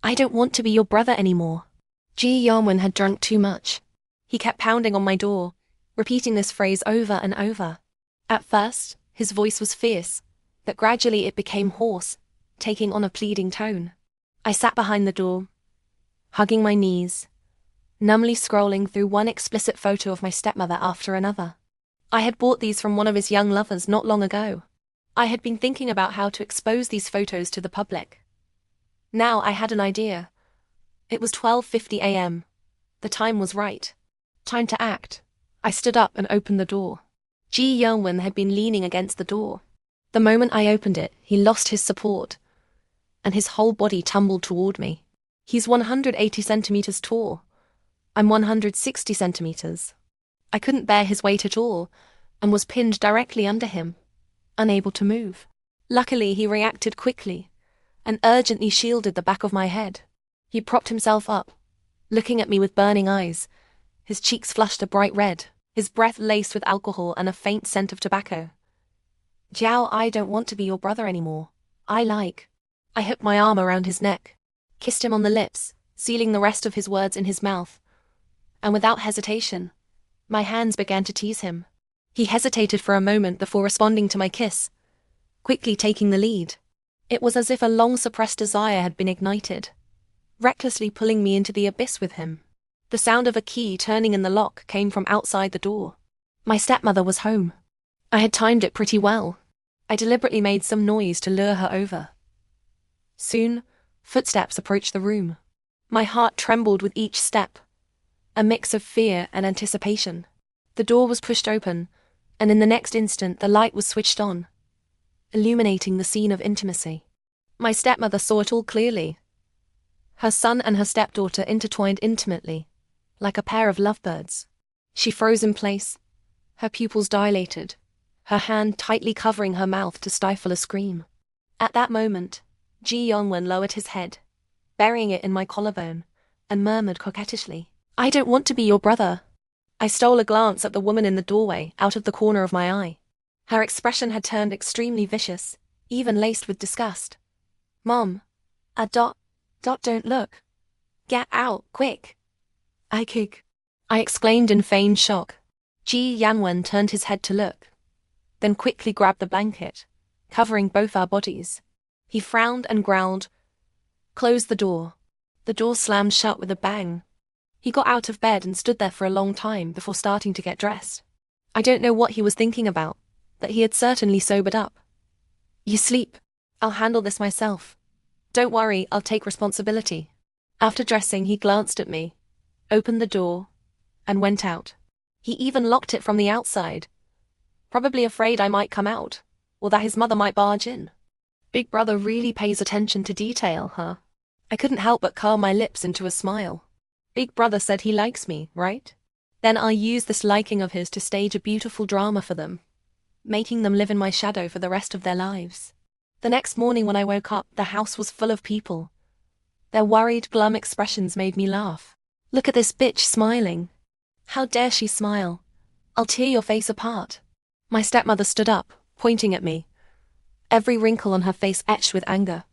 I don't want to be your brother anymore. Yanwen had drunk too much. He kept pounding on my door, repeating this phrase over and over. At first, his voice was fierce, but gradually it became hoarse, taking on a pleading tone. I sat behind the door, hugging my knees, numbly scrolling through one explicit photo of my stepmother after another. I had bought these from one of his young lovers not long ago. I had been thinking about how to expose these photos to the public. Now I had an idea. It was 12:50 a.m. The time was right. Time to act. I stood up and opened the door. Yanwen had been leaning against the door. The moment I opened it, he lost his support, and his whole body tumbled toward me. He's 180 centimeters tall. I'm 160 centimeters. I couldn't bear his weight at all, and was pinned directly under him, unable to move. Luckily, he reacted quickly, and urgently shielded the back of my head. He propped himself up, looking at me with burning eyes, his cheeks flushed a bright red, his breath laced with alcohol and a faint scent of tobacco. Xiao, I don't want to be your brother anymore. I hooked my arm around his neck, kissed him on the lips, sealing the rest of his words in his mouth, and without hesitation, my hands began to tease him. He hesitated for a moment before responding to my kiss, quickly taking the lead. It was as if a long-suppressed desire had been ignited, recklessly pulling me into the abyss with him. The sound of a key turning in the lock came from outside the door. My stepmother was home. I had timed it pretty well. I deliberately made some noise to lure her over. Soon, footsteps approached the room. My heart trembled with each step, a mix of fear and anticipation. The door was pushed open, and in the next instant the light was switched on, illuminating the scene of intimacy. My stepmother saw it all clearly. Her son and her stepdaughter intertwined intimately, like a pair of lovebirds. She froze in place, her pupils dilated, her hand tightly covering her mouth to stifle a scream. At that moment, Yanwen lowered his head, burying it in my collarbone, and murmured coquettishly, I don't want to be your brother. I stole a glance at the woman in the doorway out of the corner of my eye. Her expression had turned extremely vicious, even laced with disgust. Mom, don't look. Get out, quick. I exclaimed in feigned shock. Yanwen turned his head to look, then quickly grabbed the blanket, covering both our bodies. He frowned and growled, closed the door. The door slammed shut with a bang. He got out of bed and stood there for a long time before starting to get dressed. I don't know what he was thinking about, but he had certainly sobered up. You sleep. I'll handle this myself. Don't worry, I'll take responsibility. After dressing, he glanced at me, opened the door, and went out. He even locked it from the outside, probably afraid I might come out, or that his mother might barge in. Big brother really pays attention to detail, huh? I couldn't help but curl my lips into a smile. Big brother said he likes me, right? Then I'll use this liking of his to stage a beautiful drama for them, making them live in my shadow for the rest of their lives. The next morning when I woke up, the house was full of people. Their worried, glum expressions made me laugh. Look at this bitch smiling. How dare she smile? I'll tear your face apart. My stepmother stood up, pointing at me, every wrinkle on her face etched with anger.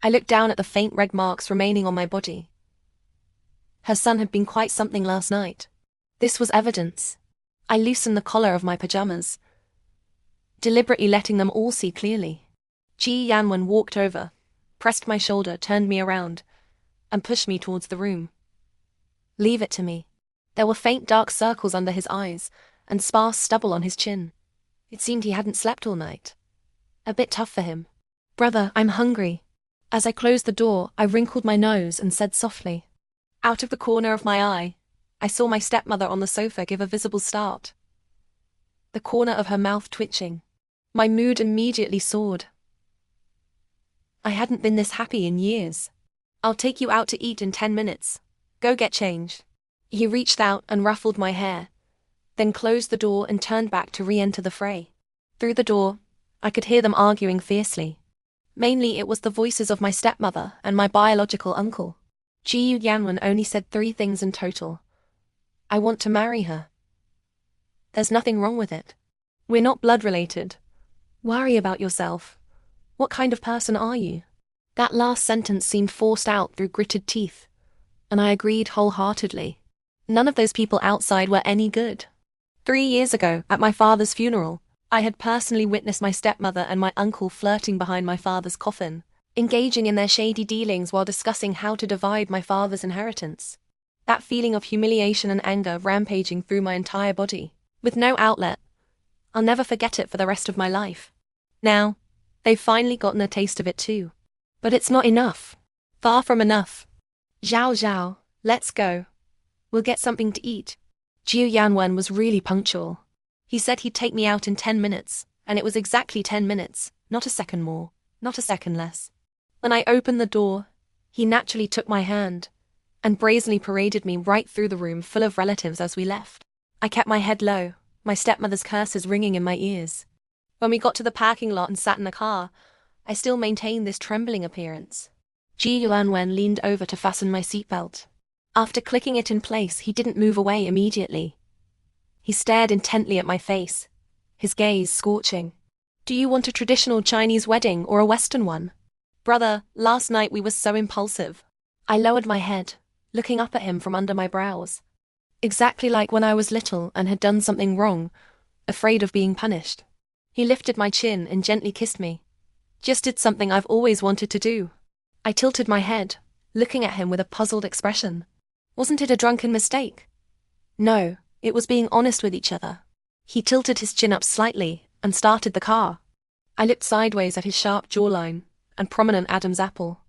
I looked down at the faint red marks remaining on my body. Her son had been quite something last night. This was evidence. I loosened the collar of my pajamas, deliberately letting them all see clearly. Yanwen walked over, pressed my shoulder, turned me around, and pushed me towards the room. Leave it to me. There were faint dark circles under his eyes, and sparse stubble on his chin. It seemed he hadn't slept all night. A bit tough for him. Brother, I'm hungry. As I closed the door, I wrinkled my nose and said softly. Out of the corner of my eye, I saw my stepmother on the sofa give a visible start, the corner of her mouth twitching. My mood immediately soared. I hadn't been this happy in years. I'll take you out to eat in 10 minutes. Go get changed. He reached out and ruffled my hair, then closed the door and turned back to re-enter the fray. Through the door, I could hear them arguing fiercely. Mainly it was the voices of my stepmother and my biological uncle. Yanwen only said 3 things in total. I want to marry her. There's nothing wrong with it. We're not blood related. Worry about yourself. What kind of person are you? That last sentence seemed forced out through gritted teeth, and I agreed wholeheartedly. None of those people outside were any good. 3 years ago, at my father's funeral, I had personally witnessed my stepmother and my uncle flirting behind my father's coffin, engaging in their shady dealings while discussing how to divide my father's inheritance. That feeling of humiliation and anger rampaging through my entire body, with no outlet. I'll never forget it for the rest of my life. Now, they've finally gotten a taste of it too. But it's not enough. Far from enough. Xiao Xiao, let's go. We'll get something to eat. Yanwen was really punctual. He said he'd take me out in 10 minutes, and it was exactly 10 minutes, not a second more, not a second less. When I opened the door, he naturally took my hand and brazenly paraded me right through the room full of relatives as we left. I kept my head low, my stepmother's curses ringing in my ears. When we got to the parking lot and sat in the car, I still maintained this trembling appearance. Yanwen leaned over to fasten my seatbelt. After clicking it in place, he didn't move away immediately. He stared intently at my face, his gaze scorching. Do you want a traditional Chinese wedding or a Western one? Brother, last night we were so impulsive. I lowered my head, looking up at him from under my brows. Exactly like when I was little and had done something wrong, afraid of being punished. He lifted my chin and gently kissed me. Just did something I've always wanted to do. I tilted my head, looking at him with a puzzled expression. Wasn't it a drunken mistake? No, it was being honest with each other. He tilted his chin up slightly and started the car. I looked sideways at his sharp jawline and prominent Adam's apple.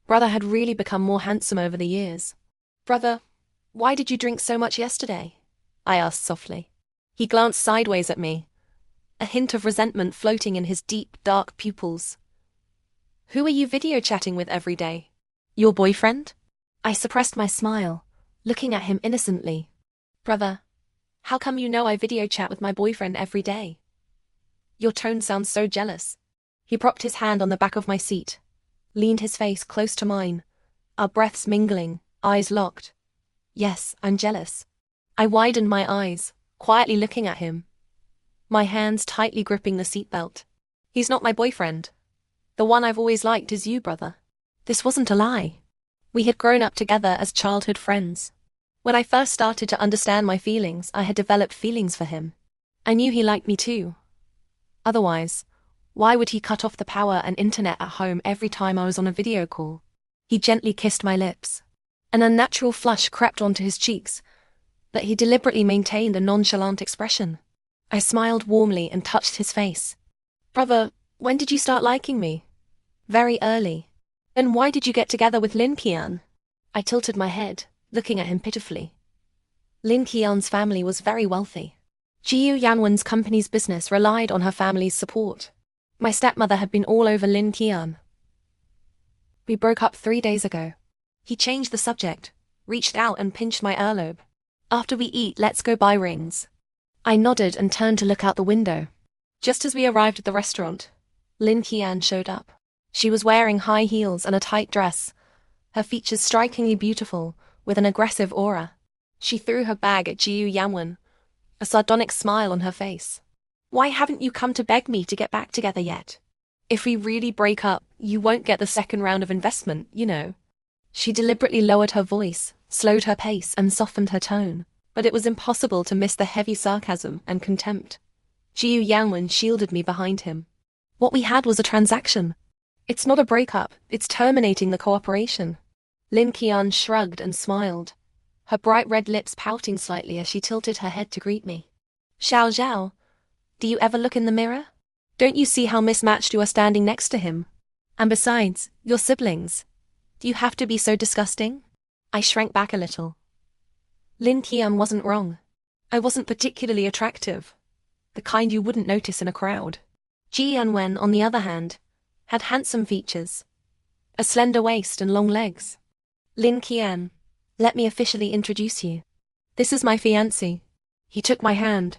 Brother had really become more handsome over the years. Brother, why did you drink so much yesterday? I asked softly. He glanced sideways at me, a hint of resentment floating in his deep, dark pupils. Who are you video chatting with every day? Your boyfriend? I suppressed my smile, looking at him innocently. Brother, how come you know I video chat with my boyfriend every day? Your tone sounds so jealous. He propped his hand on the back of my seat, leaned his face close to mine, our breaths mingling, eyes locked. Yes, I'm jealous. I widened my eyes, quietly looking at him, my hands tightly gripping the seatbelt. He's not my boyfriend. The one I've always liked is you, brother. This wasn't a lie. We had grown up together as childhood friends. When I first started to understand my feelings, I had developed feelings for him. I knew he liked me too. Otherwise, why would he cut off the power and internet at home every time I was on a video call? He gently kissed my lips. An unnatural flush crept onto his cheeks, but he deliberately maintained a nonchalant expression. I smiled warmly and touched his face. Brother, when did you start liking me? Very early. Then why did you get together with Lin Qian? I tilted my head, looking at him pitifully. Lin Qian's family was very wealthy. Yanwen's company's business relied on her family's support. My stepmother had been all over Lin Qian. We broke up 3 days ago. He changed the subject, reached out and pinched my earlobe. After we eat, let's go buy rings. I nodded and turned to look out the window. Just as we arrived at the restaurant, Lin Qian showed up. She was wearing high heels and a tight dress, her features strikingly beautiful, with an aggressive aura. She threw her bag at Yanwen, a sardonic smile on her face. Why haven't you come to beg me to get back together yet? If we really break up, you won't get the second round of investment, you know. She deliberately lowered her voice, slowed her pace, and softened her tone, but it was impossible to miss the heavy sarcasm and contempt. Yanwen shielded me behind him. What we had was a transaction. It's not a breakup, it's terminating the cooperation. Lin Qian shrugged and smiled, her bright red lips pouting slightly as she tilted her head to greet me. Xiao Xiao, do you ever look in the mirror? Don't you see how mismatched you are standing next to him? And besides, your siblings. Do you have to be so disgusting? I shrank back a little. Lin Qian wasn't wrong. I wasn't particularly attractive, the kind you wouldn't notice in a crowd. Yanwen, on the other hand, had handsome features, a slender waist and long legs. Lin Qian, let me officially introduce you. This is my fiancé. He took my hand,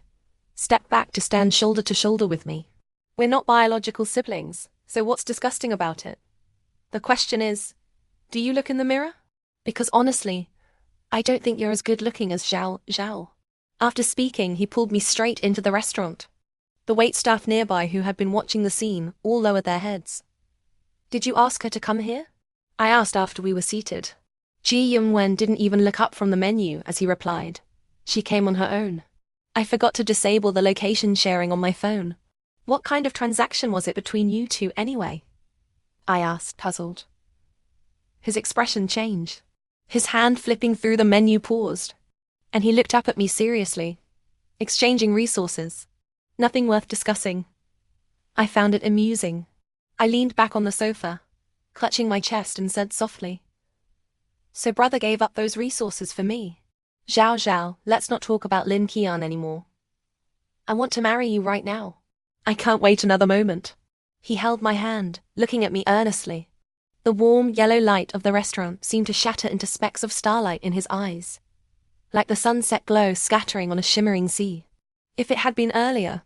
stepped back to stand shoulder to shoulder with me. We're not biological siblings, so what's disgusting about it? The question is, do you look in the mirror? Because honestly, I don't think you're as good looking as Xiao Xiao. After speaking, he pulled me straight into the restaurant. The waitstaff nearby who had been watching the scene all lowered their heads. Did you ask her to come here? I asked after we were seated. Yanwen didn't even look up from the menu as he replied. She came on her own. I forgot to disable the location sharing on my phone. What kind of transaction was it between you two anyway? I asked, puzzled. His expression changed. His hand flipping through the menu paused, and he looked up at me seriously. Exchanging resources. Nothing worth discussing. I found it amusing. I leaned back on the sofa, clutching my chest, and said softly, "So brother gave up those resources for me. Xiao Xiao, let's not talk about Lin Qian anymore. I want to marry you right now. I can't wait another moment." He held my hand, looking at me earnestly. The warm yellow light of the restaurant seemed to shatter into specks of starlight in his eyes, like the sunset glow scattering on a shimmering sea. If it had been earlier,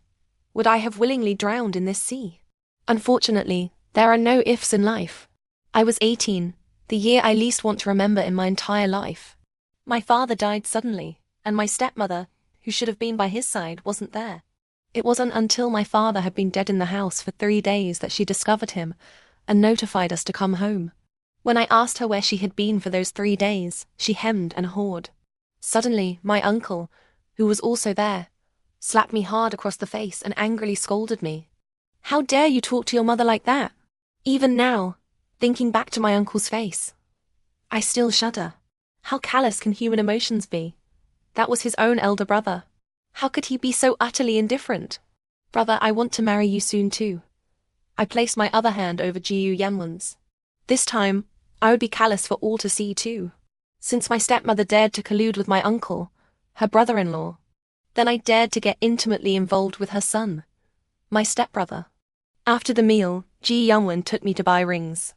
would I have willingly drowned in this sea? Unfortunately, there are no ifs in life. I was 18, the year I least want to remember in my entire life. My father died suddenly, and my stepmother, who should have been by his side, wasn't there. It wasn't until my father had been dead in the house for 3 days that she discovered him and notified us to come home. When I asked her where she had been for those 3 days, she hemmed and hawed. Suddenly, my uncle, who was also there, slapped me hard across the face and angrily scolded me. "How dare you talk to your mother like that?" Even now, thinking back to my uncle's face, I still shudder. How callous can human emotions be? That was his own elder brother. How could he be so utterly indifferent? "Brother, I want to marry you soon too." I placed my other hand over Yanwen's. This time, I would be callous for all to see too. Since my stepmother dared to collude with my uncle, her brother-in-law, then I dared to get intimately involved with her son, my stepbrother. After the meal, Yanwen took me to buy rings.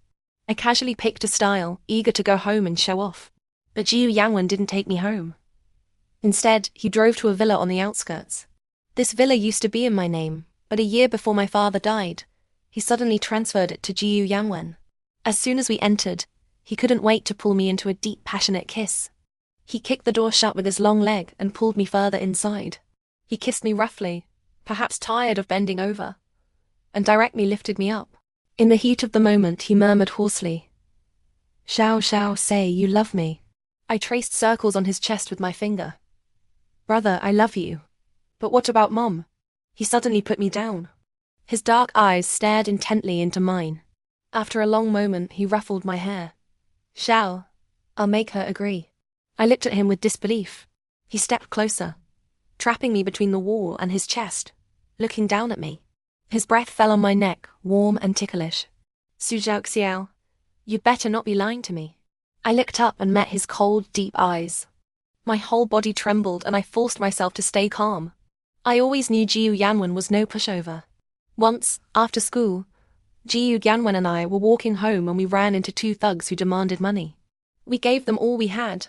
I casually picked a style, eager to go home and show off. But Yanwen didn't take me home. Instead, he drove to a villa on the outskirts. This villa used to be in my name, but a year before my father died, he suddenly transferred it to Yanwen. As soon as we entered, he couldn't wait to pull me into a deep, passionate kiss. He kicked the door shut with his long leg and pulled me further inside. He kissed me roughly, perhaps tired of bending over, and directly lifted me up. In the heat of the moment, he murmured hoarsely, "Xiao Xiao, say you love me." I traced circles on his chest with my finger. "Brother, I love you. But what about Mom?" He suddenly put me down. His dark eyes stared intently into mine. After a long moment, he ruffled my hair. "Xiao, I'll make her agree." I looked at him with disbelief. He stepped closer, trapping me between the wall and his chest, looking down at me. His breath fell on my neck, warm and ticklish. "Xiao Xiao, you'd better not be lying to me." I looked up and met his cold, deep eyes. My whole body trembled and I forced myself to stay calm. I always knew Yanwen was no pushover. Once, after school, Yanwen and I were walking home when we ran into 2 thugs who demanded money. We gave them all we had,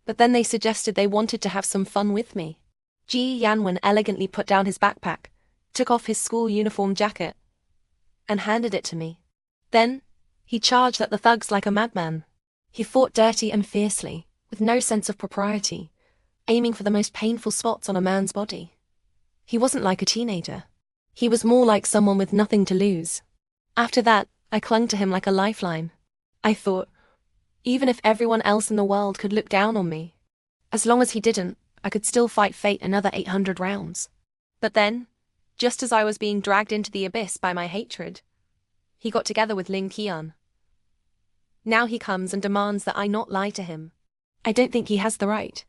but then they suggested they wanted to have some fun with me. Yanwen elegantly put down his backpack, took off his school uniform jacket, and handed it to me. Then, he charged at the thugs like a madman. He fought dirty and fiercely, with no sense of propriety, aiming for the most painful spots on a man's body. He wasn't like a teenager. He was more like someone with nothing to lose. After that, I clung to him like a lifeline. I thought, even if everyone else in the world could look down on me, as long as he didn't, I could still fight fate another 800 rounds. But then, just as I was being dragged into the abyss by my hatred, he got together with Lin Qian. Now he comes and demands that I not lie to him. I don't think he has the right.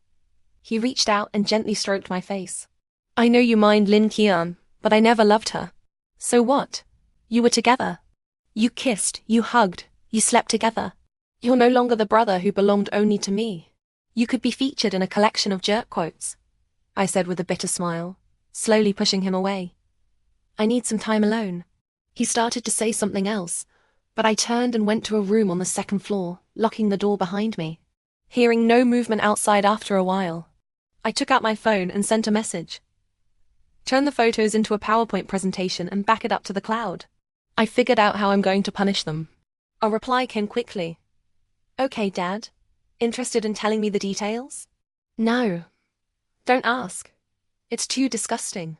He reached out and gently stroked my face. "I know you mind Lin Qian, but I never loved her." "So what? You were together. You kissed, you hugged, you slept together. You're no longer the brother who belonged only to me. You could be featured in a collection of jerk quotes," I said with a bitter smile, slowly pushing him away. "I need some time alone." He started to say something else, but I turned and went to a room on the 2nd floor, locking the door behind me. Hearing no movement outside after a while, I took out my phone and sent a message. "Turn the photos into a PowerPoint presentation and back it up to the cloud. I figured out how I'm going to punish them." A reply came quickly. "Okay, Dad. Interested in telling me the details?" "No. Don't ask. It's too disgusting."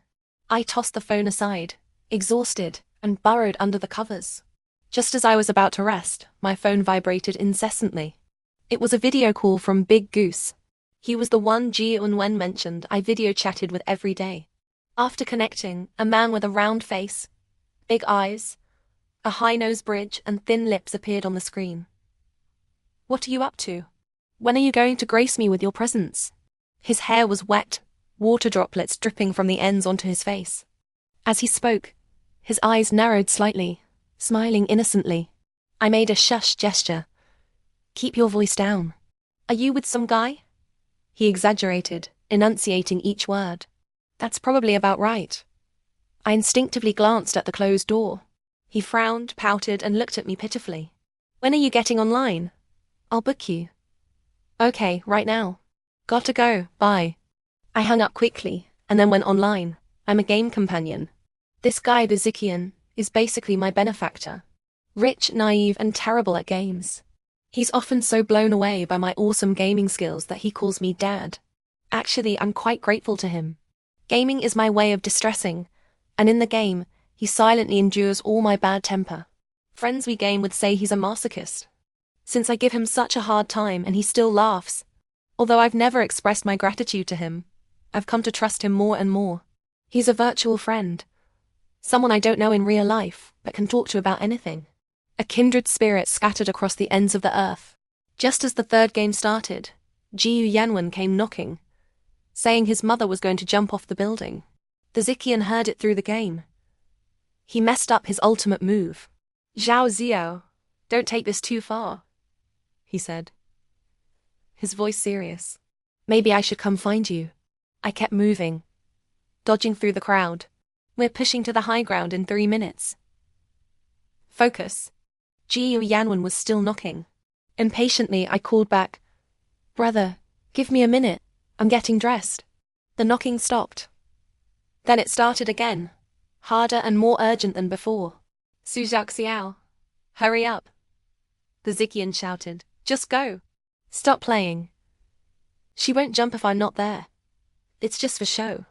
I tossed the phone aside, exhausted, and burrowed under the covers. Just as I was about to rest, my phone vibrated incessantly. It was a video call from Big Goose. He was the one Yanwen mentioned I video chatted with every day. After connecting, a man with a round face, big eyes, a high nose bridge and thin lips appeared on the screen. "What are you up to? When are you going to grace me with your presence?" His hair was wet, water droplets dripping from the ends onto his face. As he spoke, his eyes narrowed slightly, smiling innocently. I made a shush gesture. "Keep your voice down. Are you with some guy?" He exaggerated, enunciating each word. "That's probably about right." I instinctively glanced at the closed door. He frowned, pouted, and looked at me pitifully. "When are you getting online? I'll book you." "Okay, right now." "Gotta go, bye." I hung up quickly, and then went online. I'm a game companion. This guy, the Ziqian, is basically my benefactor. Rich, naive, and terrible at games. He's often so blown away by my awesome gaming skills that he calls me Dad. Actually, I'm quite grateful to him. Gaming is my way of distressing, and in the game, he silently endures all my bad temper. Friends we game would say he's a masochist. Since I give him such a hard time and he still laughs, although I've never expressed my gratitude to him, I've come to trust him more and more. He's a virtual friend. Someone I don't know in real life, but can talk to about anything. A kindred spirit scattered across the ends of the earth. Just as the third game started, Yanwen came knocking, saying his mother was going to jump off the building. The Ziqian heard it through the game. He messed up his ultimate move. "Xiao Xiao, don't take this too far," he said, his voice serious. "Maybe I should come find you." I kept moving, dodging through the crowd. "We're pushing to the high ground in 3 minutes. Focus." Yanwen was still knocking. Impatiently, I called back, "Brother, give me a minute. I'm getting dressed." The knocking stopped. Then it started again, harder and more urgent than before. "Xiao Xiao, hurry up," the Ziqian shouted. "Just go. Stop playing. She won't jump if I'm not there. It's just for show."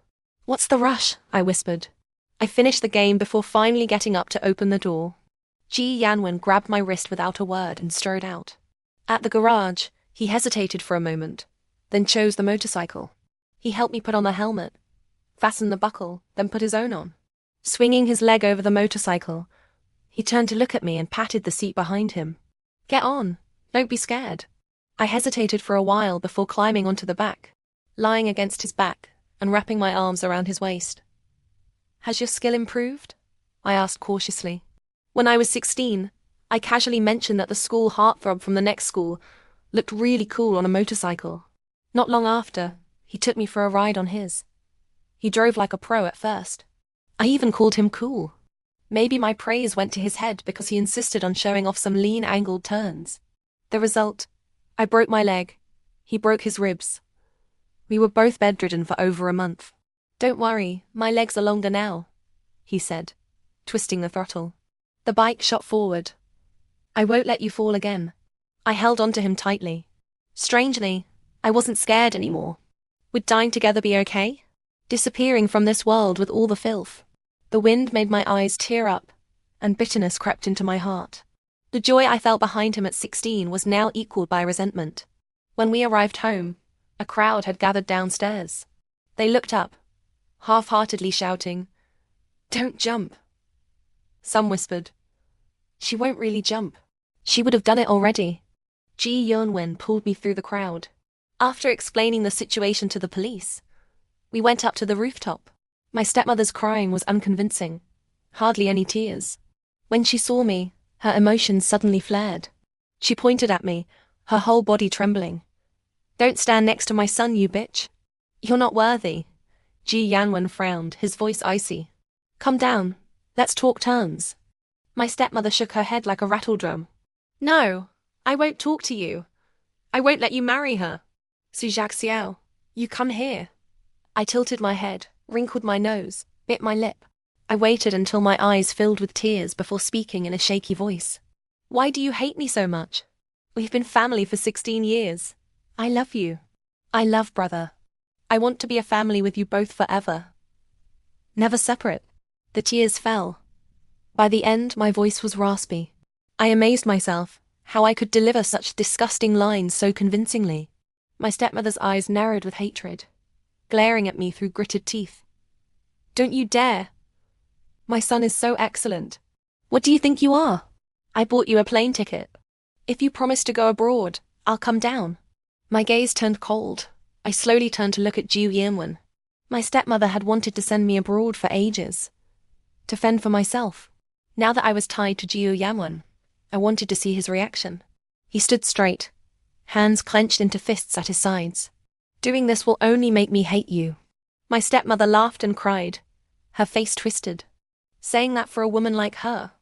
"What's the rush?" I whispered. I finished the game before finally getting up to open the door. Yanwen grabbed my wrist without a word and strode out. At the garage, he hesitated for a moment, then chose the motorcycle. He helped me put on the helmet, fastened the buckle, then put his own on. Swinging his leg over the motorcycle, he turned to look at me and patted the seat behind him. "Get on. Don't be scared." I hesitated for a while before climbing onto the back, lying against his back and wrapping my arms around his waist. "Has your skill improved?" I asked cautiously. When I was 16, I casually mentioned that the school heartthrob from the next school looked really cool on a motorcycle. Not long after, he took me for a ride on his. He drove like a pro at first. I even called him cool. Maybe my praise went to his head because he insisted on showing off some lean angled turns. The result, I broke my leg. He broke his ribs. We were both bedridden for over a month. "Don't worry, my legs are longer now," he said, twisting the throttle. The bike shot forward. "I won't let you fall again." I held onto him tightly. Strangely, I wasn't scared anymore. Would dying together be okay? Disappearing from this world with all the filth? The wind made my eyes tear up, and bitterness crept into my heart. The joy I felt behind him at 16 was now equaled by resentment. When we arrived home, a crowd had gathered downstairs. They looked up, half-heartedly shouting, "Don't jump." Some whispered, "She won't really jump. She would have done it already." Yanwen pulled me through the crowd. After explaining the situation to the police, we went up to the rooftop. My stepmother's crying was unconvincing, hardly any tears. When she saw me, her emotions suddenly flared. She pointed at me, her whole body trembling. "Don't stand next to my son, you bitch. You're not worthy." Yanwen frowned, his voice icy. "Come down. Let's talk terms." My stepmother shook her head like a rattledrum. "No, I won't talk to you. I won't let you marry her. Xiao Xiao, you come here." I tilted my head, wrinkled my nose, bit my lip. I waited until my eyes filled with tears before speaking in a shaky voice. "Why do you hate me so much? We've been family for 16 years. I love you. I love brother. I want to be a family with you both forever. Never separate." The tears fell. By the end, my voice was raspy. I amazed myself, how I could deliver such disgusting lines so convincingly. My stepmother's eyes narrowed with hatred, glaring at me through gritted teeth. Don't you dare! My son is so excellent. What do you think you are? I bought you a plane ticket. If you promise to go abroad, I'll come down. My gaze turned cold. I slowly turned to look at Yanwen. My stepmother had wanted to send me abroad for ages, to fend for myself. Now that I was tied to Yanwen, I wanted to see his reaction. He stood straight, hands clenched into fists at his sides. Doing this will only make me hate you. My stepmother laughed and cried, her face twisted. Saying that for a woman like her?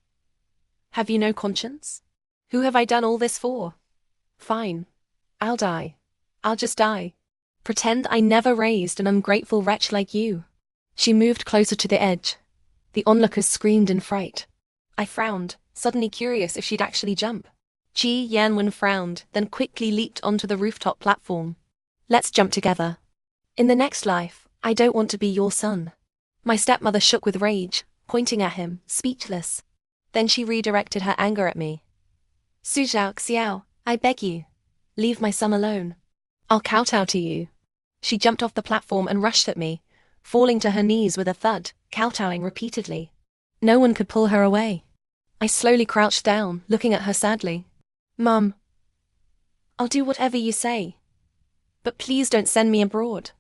Have you no conscience? Who have I done all this for? Fine. I'll die. I'll just die. Pretend I never raised an ungrateful wretch like you. She moved closer to the edge. The onlookers screamed in fright. I frowned, suddenly curious if she'd actually jump. Yanwen frowned, then quickly leaped onto the rooftop platform. Let's jump together. In the next life, I don't want to be your son. My stepmother shook with rage, pointing at him, speechless. Then she redirected her anger at me. Xiao Xiao, I beg you, leave my son alone. I'll kowtow to you. She jumped off the platform and rushed at me, falling to her knees with a thud, kowtowing repeatedly. No one could pull her away. I slowly crouched down, looking at her sadly. Mum, I'll do whatever you say. But please don't send me abroad.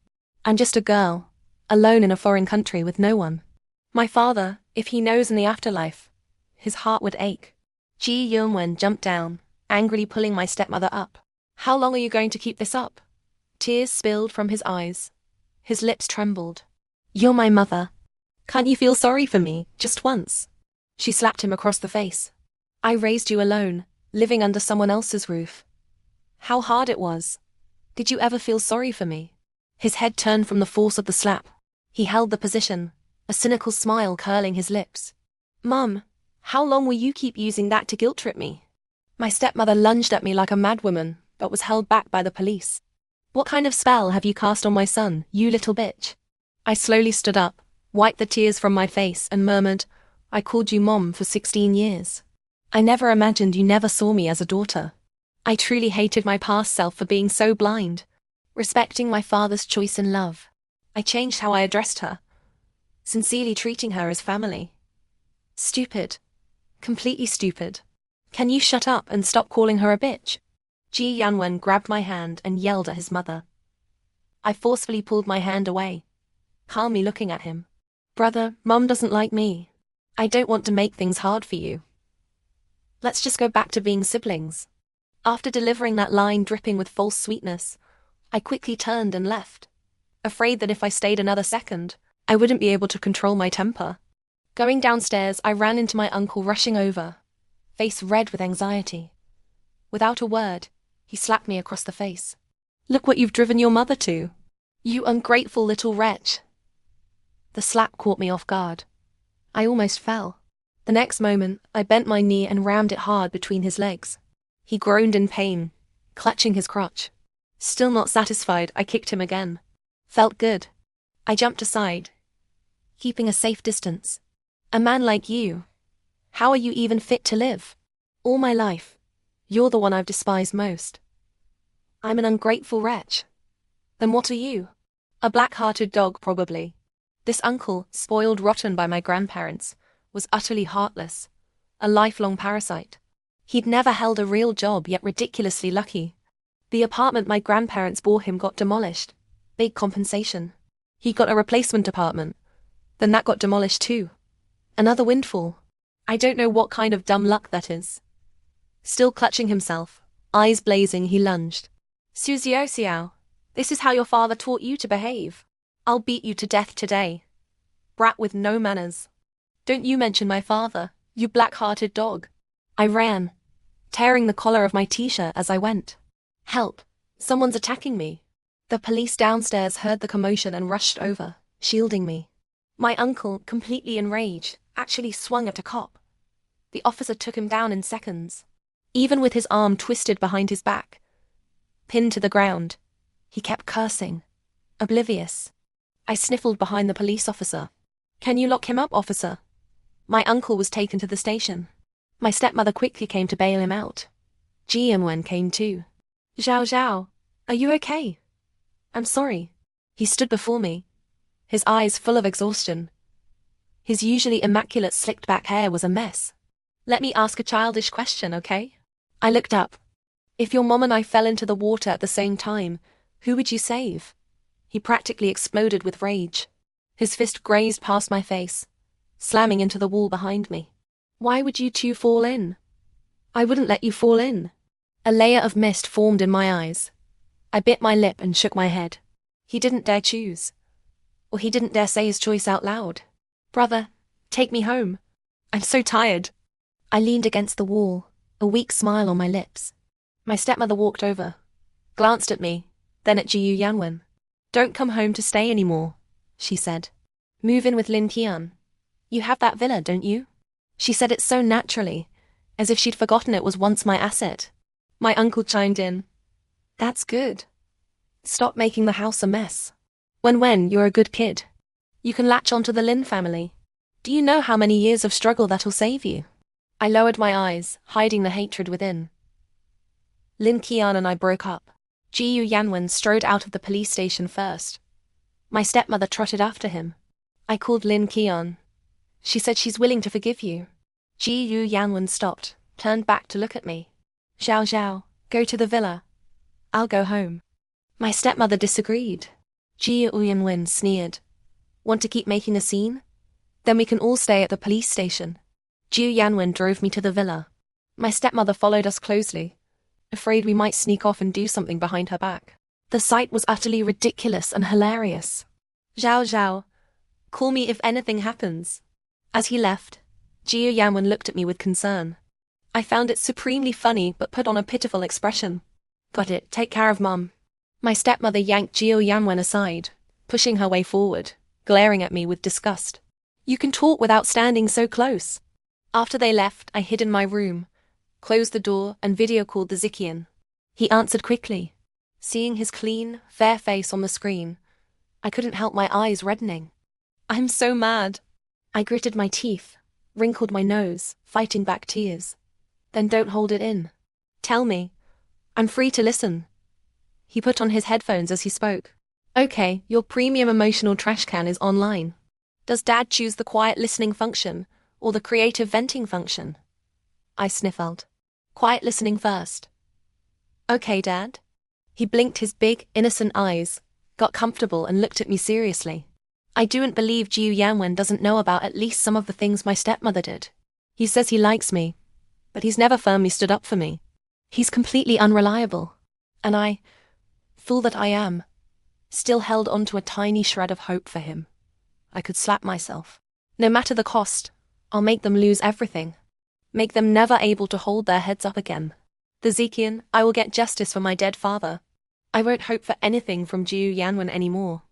I'm just a girl, alone in a foreign country with no one. My father, if he knows in the afterlife, his heart would ache. Yanwen jumped down, angrily pulling my stepmother up. How long are you going to keep this up? Tears spilled from his eyes. His lips trembled. You're my mother. Can't you feel sorry for me, just once? She slapped him across the face. I raised you alone, living under someone else's roof. How hard it was. Did you ever feel sorry for me? His head turned from the force of the slap. He held the position, a cynical smile curling his lips. Mum, how long will you keep using that to guilt-trip me? My stepmother lunged at me like a madwoman, but was held back by the police. What kind of spell have you cast on my son, you little bitch? I slowly stood up, wiped the tears from my face, and murmured, I called you Mom for 16 years. I never imagined you never saw me as a daughter. I truly hated my past self for being so blind. Respecting my father's choice in love, I changed how I addressed her, sincerely treating her as family. Stupid. Completely stupid. Can you shut up and stop calling her a bitch? Yanwen grabbed my hand and yelled at his mother. I forcefully pulled my hand away, calmly looking at him. Brother, Mum doesn't like me. I don't want to make things hard for you. Let's just go back to being siblings. After delivering that line dripping with false sweetness, I quickly turned and left, afraid that if I stayed another second, I wouldn't be able to control my temper. Going downstairs, I ran into my uncle rushing over, face red with anxiety. Without a word, he slapped me across the face. Look what you've driven your mother to. You ungrateful little wretch. The slap caught me off guard. I almost fell. The next moment, I bent my knee and rammed it hard between his legs. He groaned in pain, clutching his crotch. Still not satisfied, I kicked him again. Felt good. I jumped aside, keeping a safe distance. A man like you. How are you even fit to live? All my life, you're the one I've despised most. I'm an ungrateful wretch. Then what are you? A black-hearted dog, probably. This uncle, spoiled rotten by my grandparents, was utterly heartless, a lifelong parasite. He'd never held a real job, yet ridiculously lucky. The apartment my grandparents bought him got demolished. Big compensation. He got a replacement apartment. Then that got demolished too. Another windfall. I don't know what kind of dumb luck that is. Still clutching himself, eyes blazing, he lunged. Xiao Xiao, this is how your father taught you to behave. I'll beat you to death today. Brat with no manners. Don't you mention my father, you black-hearted dog. I ran, tearing the collar of my t-shirt as I went. Help! Someone's attacking me. The police downstairs heard the commotion and rushed over, shielding me. My uncle, completely enraged, actually swung at a cop. The officer took him down in seconds. Even with his arm twisted behind his back, pinned to the ground, he kept cursing, oblivious. I sniffled behind the police officer. Can you lock him up, officer? My uncle was taken to the station. My stepmother quickly came to bail him out. Yanwen came too. Xiao Xiao, are you okay? I'm sorry. He stood before me, his eyes full of exhaustion. His usually immaculate slicked-back hair was a mess. Let me ask a childish question, okay? I looked up. If your mom and I fell into the water at the same time, who would you save? He practically exploded with rage. His fist grazed past my face, slamming into the wall behind me. Why would you two fall in? I wouldn't let you fall in. A layer of mist formed in my eyes. I bit my lip and shook my head. He didn't dare choose. Or he didn't dare say his choice out loud. Brother, take me home. I'm so tired. I leaned against the wall, a weak smile on my lips. My stepmother walked over, glanced at me, then at Yanwen. Don't come home to stay anymore, she said. Move in with Ziqian. You have that villa, don't you? She said it so naturally, as if she'd forgotten it was once my asset. My uncle chimed in. That's good. Stop making the house a mess. When you're a good kid. You can latch onto the Lin family. Do you know how many years of struggle that'll save you? I lowered my eyes, hiding the hatred within. Ziqian and I broke up. Yanwen strode out of the police station first. My stepmother trotted after him. I called Ziqian. She said she's willing to forgive you. Yanwen stopped, turned back to look at me. Xiao Xiao, go to the villa. I'll go home. My stepmother disagreed. Yanwen sneered. Want to keep making a scene? Then we can all stay at the police station. Yanwen drove me to the villa. My stepmother followed us closely, afraid we might sneak off and do something behind her back. The sight was utterly ridiculous and hilarious. Xiao Xiao, call me if anything happens. As he left, Yanwen looked at me with concern. I found it supremely funny but put on a pitiful expression. Got it, take care of Mum. My stepmother yanked Yanwen aside, pushing her way forward, glaring at me with disgust. You can talk without standing so close. After they left, I hid in my room, closed the door and video called the Ziqian. He answered quickly. Seeing his clean, fair face on the screen, I couldn't help my eyes reddening. I'm so mad. I gritted my teeth, wrinkled my nose, fighting back tears. Then don't hold it in. Tell me. I'm free to listen. He put on his headphones as he spoke. Okay, your premium emotional trash can is online. Does Dad choose the quiet listening function or the creative venting function? I sniffled. Quiet listening first. Okay, Dad. He blinked his big, innocent eyes, got comfortable and looked at me seriously. I don't believe Yanwen doesn't know about at least some of the things my stepmother did. He says he likes me, but he's never firmly stood up for me. He's completely unreliable. And I, fool that I am, still held on to a tiny shred of hope for him. I could slap myself. No matter the cost, I'll make them lose everything. Make them never able to hold their heads up again. The Ziqian, I will get justice for my dead father. I won't hope for anything from Yanwen anymore.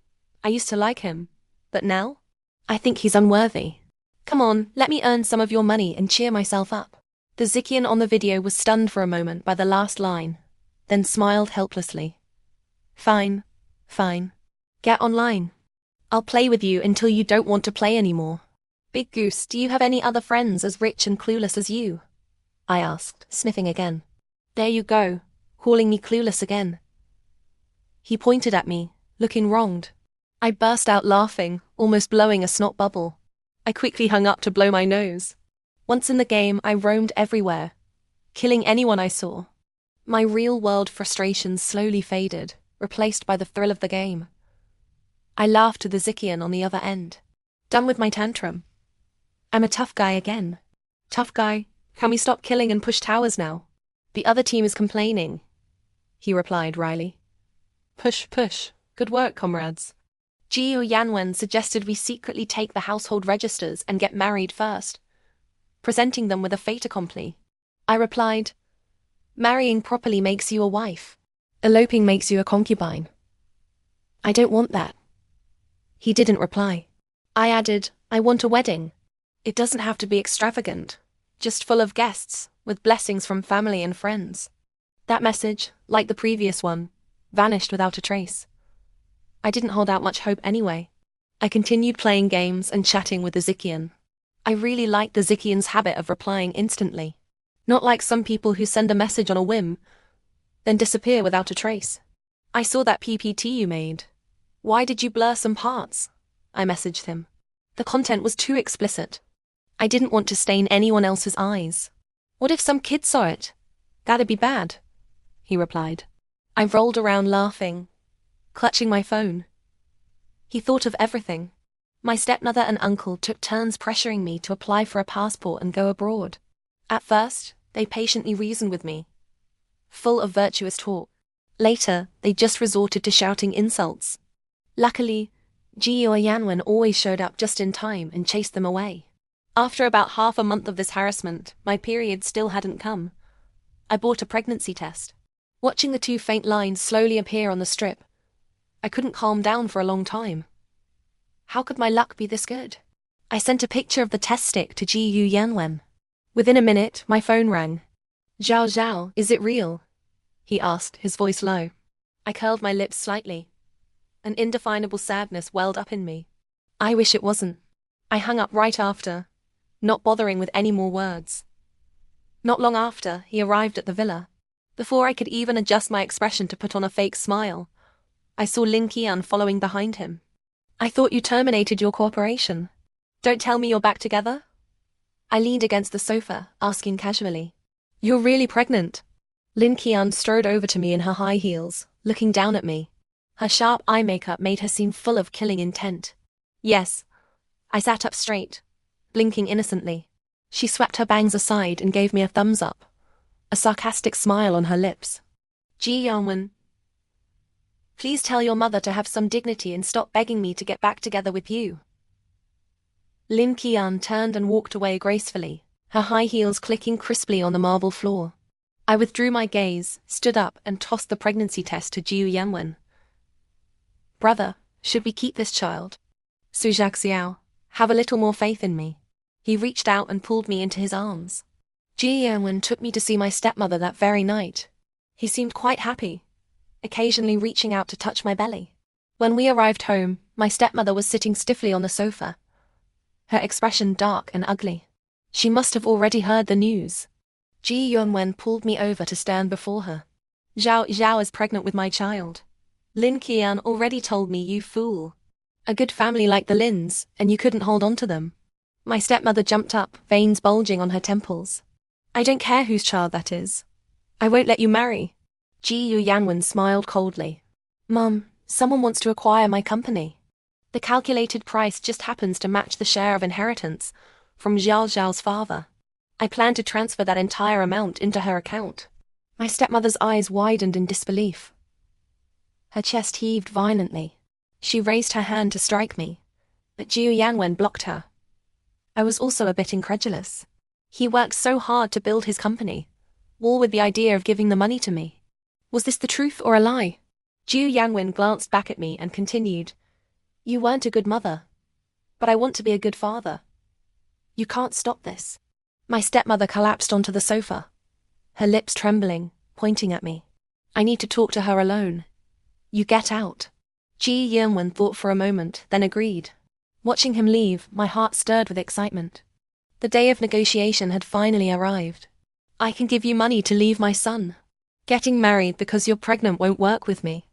I used to like him, but now? I think he's unworthy. Come on, let me earn some of your money and cheer myself up. The Ziqian on the video was stunned for a moment by the last line, then smiled helplessly. Fine. Get online. I'll play with you until you don't want to play anymore. Big Goose, do you have any other friends as rich and clueless as you? I asked, sniffing again. There you go, calling me clueless again. He pointed at me, looking wronged. I burst out laughing, almost blowing a snot bubble. I quickly hung up to blow my nose. Once in the game, I roamed everywhere, killing anyone I saw. My real-world frustrations slowly faded, replaced by the thrill of the game. I laughed to the Ziqian on the other end. Done with my tantrum. I'm a tough guy again. Tough guy, can we stop killing and push towers now? The other team is complaining, he replied wryly. Push. Good work, comrades. Yanwen suggested we secretly take the household registers and get married first, presenting them with a fait accompli. I replied, marrying properly makes you a wife. Eloping makes you a concubine. I don't want that. He didn't reply. I added, I want a wedding. It doesn't have to be extravagant, just full of guests, with blessings from family and friends. That message, like the previous one, vanished without a trace. I didn't hold out much hope anyway. I continued playing games and chatting with the Ziqian. I really liked the Ziqian's habit of replying instantly. Not like some people who send a message on a whim, then disappear without a trace. I saw that PPT you made. Why did you blur some parts? I messaged him. The content was too explicit. I didn't want to stain anyone else's eyes. What if some kid saw it? That'd be bad, he replied. I rolled around laughing, clutching my phone. He thought of everything. My stepmother and uncle took turns pressuring me to apply for a passport and go abroad. At first, they patiently reasoned with me, full of virtuous talk. Later, they just resorted to shouting insults. Luckily, Ji or Yanwen always showed up just in time and chased them away. After about half a month of this harassment, my period still hadn't come. I bought a pregnancy test. Watching the 2 faint lines slowly appear on the strip, I couldn't calm down for a long time. How could my luck be this good? I sent a picture of the test stick to Ji Yanwen. Within a minute, my phone rang. Xiao Xiao, is it real? He asked, his voice low. I curled my lips slightly. An indefinable sadness welled up in me. I wish it wasn't. I hung up right after, not bothering with any more words. Not long after, he arrived at the villa. Before I could even adjust my expression to put on a fake smile, I saw Ziqian following behind him. I thought you terminated your cooperation. Don't tell me you're back together? I leaned against the sofa, asking casually. You're really pregnant? Ziqian strode over to me in her high heels, looking down at me. Her sharp eye makeup made her seem full of killing intent. Yes. I sat up straight, blinking innocently. She swept her bangs aside and gave me a thumbs up, a sarcastic smile on her lips. Ji Yanwen, please tell your mother to have some dignity and stop begging me to get back together with you. Ziqian turned and walked away gracefully, her high heels clicking crisply on the marble floor. I withdrew my gaze, stood up, and tossed the pregnancy test to Xiao Yanwen. Brother, should we keep this child? Xiao Xiao, have a little more faith in me. He reached out and pulled me into his arms. Xiao Yanwen took me to see my stepmother that very night. He seemed quite happy, occasionally reaching out to touch my belly. When we arrived home, my stepmother was sitting stiffly on the sofa, her expression dark and ugly. She must have already heard the news. Ji Yanwen pulled me over to stand before her. Xiao Xiao is pregnant with my child. Ziqian already told me, you fool. A good family like the Lins, and you couldn't hold on to them. My stepmother jumped up, veins bulging on her temples. I don't care whose child that is. I won't let you marry. Ji Yanwen smiled coldly. Mum, someone wants to acquire my company. The calculated price just happens to match the share of inheritance from Xiao Xiao's father. I plan to transfer that entire amount into her account. My stepmother's eyes widened in disbelief. Her chest heaved violently. She raised her hand to strike me, but Xiao Yanwen blocked her. I was also a bit incredulous. He worked so hard to build his company, all with the idea of giving the money to me. Was this the truth or a lie? Xiao Yanwen glanced back at me and continued. You weren't a good mother, but I want to be a good father. You can't stop this. My stepmother collapsed onto the sofa, her lips trembling, pointing at me. I need to talk to her alone. You get out. Ji Yanwen thought for a moment, then agreed. Watching him leave, my heart stirred with excitement. The day of negotiation had finally arrived. I can give you money to leave my son. Getting married because you're pregnant won't work with me.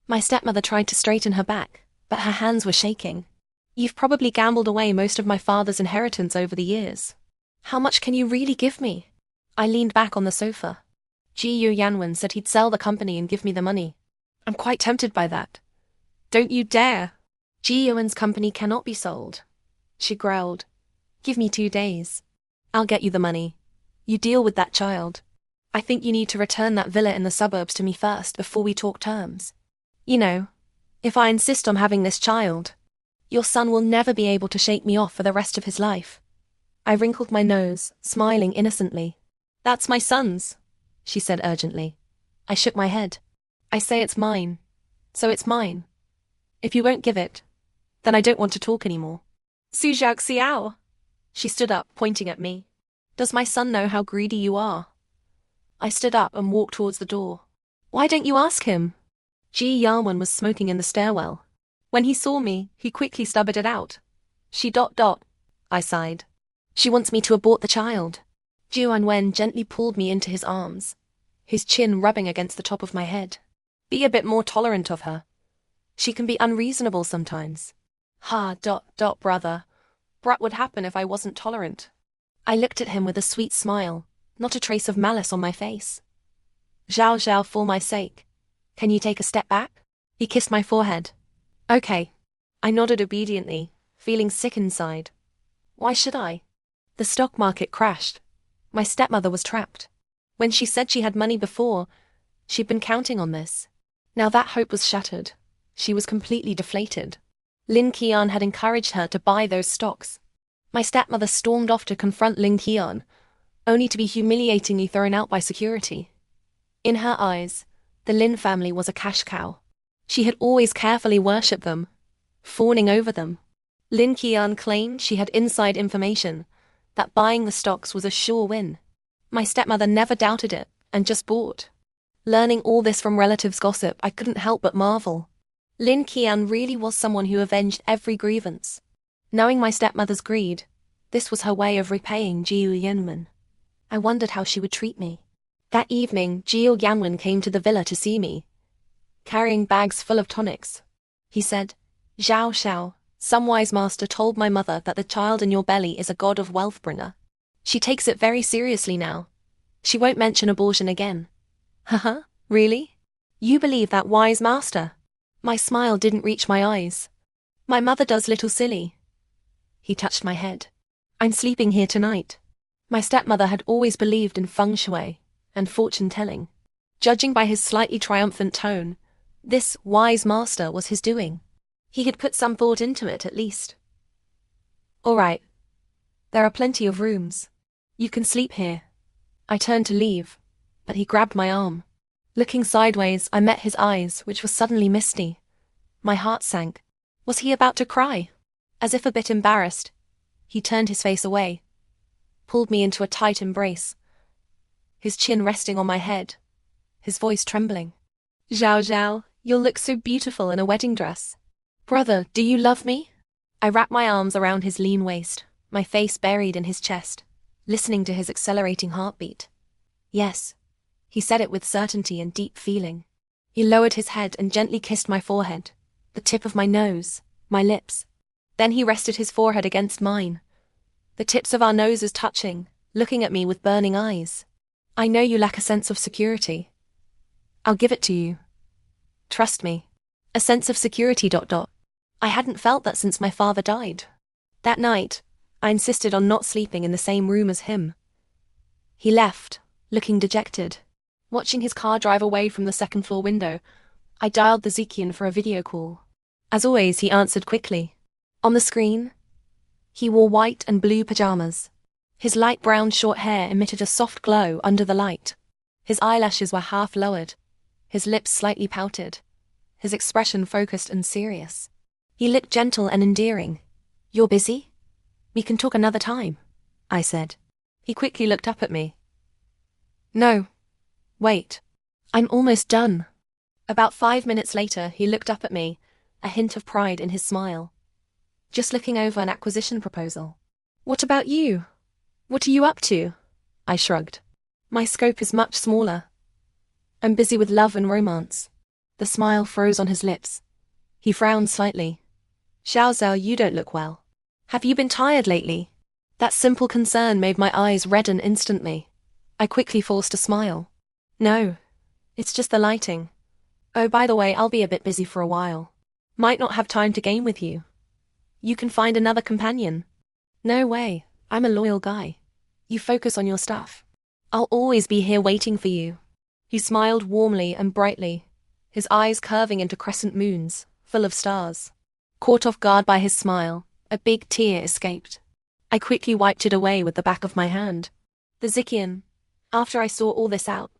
My stepmother tried to straighten her back, but her hands were shaking. You've probably gambled away most of my father's inheritance over the years. How much can you really give me? I leaned back on the sofa. Xiao Yanwen said he'd sell the company and give me the money. I'm quite tempted by that. Don't you dare. Xiao Yanwen's company cannot be sold. She growled. Give me 2 days. I'll get you the money. You deal with that child. I think you need to return that villa in the suburbs to me first before we talk terms. You know, if I insist on having this child, your son will never be able to shake me off for the rest of his life. I wrinkled my nose, smiling innocently. That's my son's, she said urgently. I shook my head. I say it's mine, so it's mine. If you won't give it, then I don't want to talk anymore. Xiao Xiao. She stood up, pointing at me. Does my son know how greedy you are? I stood up and walked towards the door. Why don't you ask him? Ji Yanwen was smoking in the stairwell. When he saw me, he quickly stubbored it out. I sighed. She wants me to abort the child. Yanwen gently pulled me into his arms, his chin rubbing against the top of my head. Be a bit more tolerant of her. She can be unreasonable sometimes. Brother. What would happen if I wasn't tolerant? I looked at him with a sweet smile, not a trace of malice on my face. Xiao Xiao, for my sake, can you take a step back? He kissed my forehead. Okay. I nodded obediently, feeling sick inside. Why should I? The stock market crashed. My stepmother was trapped. When she said she had money before, she'd been counting on this. Now that hope was shattered. She was completely deflated. Lin Qian had encouraged her to buy those stocks. My stepmother stormed off to confront Lin Qian, only to be humiliatingly thrown out by security. In her eyes, the Lin family was a cash cow. She had always carefully worshipped them, fawning over them. Lin Qian claimed she had inside information, that buying the stocks was a sure win. My stepmother never doubted it, and just bought. Learning all this from relatives' gossip, I couldn't help but marvel. Lin Qian really was someone who avenged every grievance. Knowing my stepmother's greed, this was her way of repaying Yanwen. I wondered how she would treat me. That evening, Yanwen came to the villa to see me, carrying bags full of tonics. He said, Xiao Xiao, some wise master told my mother that the child in your belly is a god of wealth bringer. She takes it very seriously now. She won't mention abortion again. Haha, really? You believe that wise master? My smile didn't reach my eyes. My mother does, little silly. He touched my head. I'm sleeping here tonight. My stepmother had always believed in feng shui and fortune-telling. Judging by his slightly triumphant tone, this wise master was his doing. He had put some thought into it, at least. All right. There are plenty of rooms. You can sleep here. I turned to leave, but he grabbed my arm. Looking sideways, I met his eyes, which were suddenly misty. My heart sank. Was he about to cry? As if a bit embarrassed, he turned his face away, pulled me into a tight embrace, his chin resting on my head, his voice trembling. Xiao Xiao, you'll look so beautiful in a wedding dress. Brother, do you love me? I wrapped my arms around his lean waist, my face buried in his chest, listening to his accelerating heartbeat. Yes. He said it with certainty and deep feeling. He lowered his head and gently kissed my forehead, the tip of my nose, my lips. Then he rested his forehead against mine, the tips of our noses touching, looking at me with burning eyes. I know you lack a sense of security. I'll give it to you. Trust me. A sense of security. I hadn't felt that since my father died. That night, I insisted on not sleeping in the same room as him. He left, looking dejected. Watching his car drive away from the second-floor window, I dialed the Ziqian for a video call. As always, he answered quickly. On the screen, he wore white and blue pajamas. His light brown short hair emitted a soft glow under the light. His eyelashes were half lowered, his lips slightly pouted, his expression focused and serious. He looked gentle and endearing. You're busy? We can talk another time, I said. He quickly looked up at me. No. Wait. I'm almost done. About 5 minutes later, he looked up at me, a hint of pride in his smile. Just looking over an acquisition proposal. What about you? What are you up to? I shrugged. My scope is much smaller. I'm busy with love and romance. The smile froze on his lips. He frowned slightly. Xiao Xiao, you don't look well. Have you been tired lately? That simple concern made my eyes redden instantly. I quickly forced a smile. No, it's just the lighting. Oh, by the way, I'll be a bit busy for a while. Might not have time to game with you. You can find another companion. No way, I'm a loyal guy. You focus on your stuff. I'll always be here waiting for you. He smiled warmly and brightly, his eyes curving into crescent moons, full of stars. Caught off guard by his smile, a big tear escaped. I quickly wiped it away with the back of my hand. The Ziqian, after I saw all this out,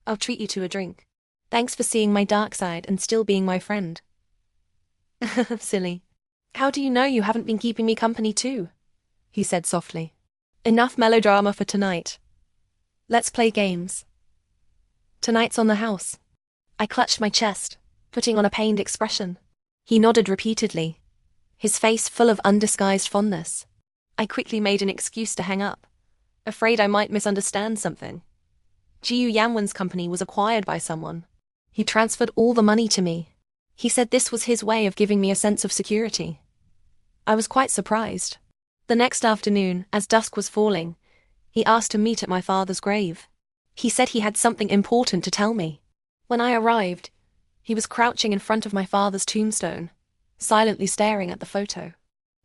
I'll treat you to a drink. Thanks for seeing my dark side and still being my friend. Silly. How do you know you haven't been keeping me company too? He said softly. Enough melodrama for tonight. Let's play games. Tonight's on the house. I clutched my chest, putting on a pained expression. He nodded repeatedly, his face full of undisguised fondness. I quickly made an excuse to hang up. afraid I might misunderstand something. Yanwen's company was acquired by someone. He transferred all the money to me. He said this was his way of giving me a sense of security. I was quite surprised. The next afternoon, as dusk was falling, he asked to meet at my father's grave. He said he had something important to tell me. When I arrived, he was crouching in front of my father's tombstone, silently staring at the photo.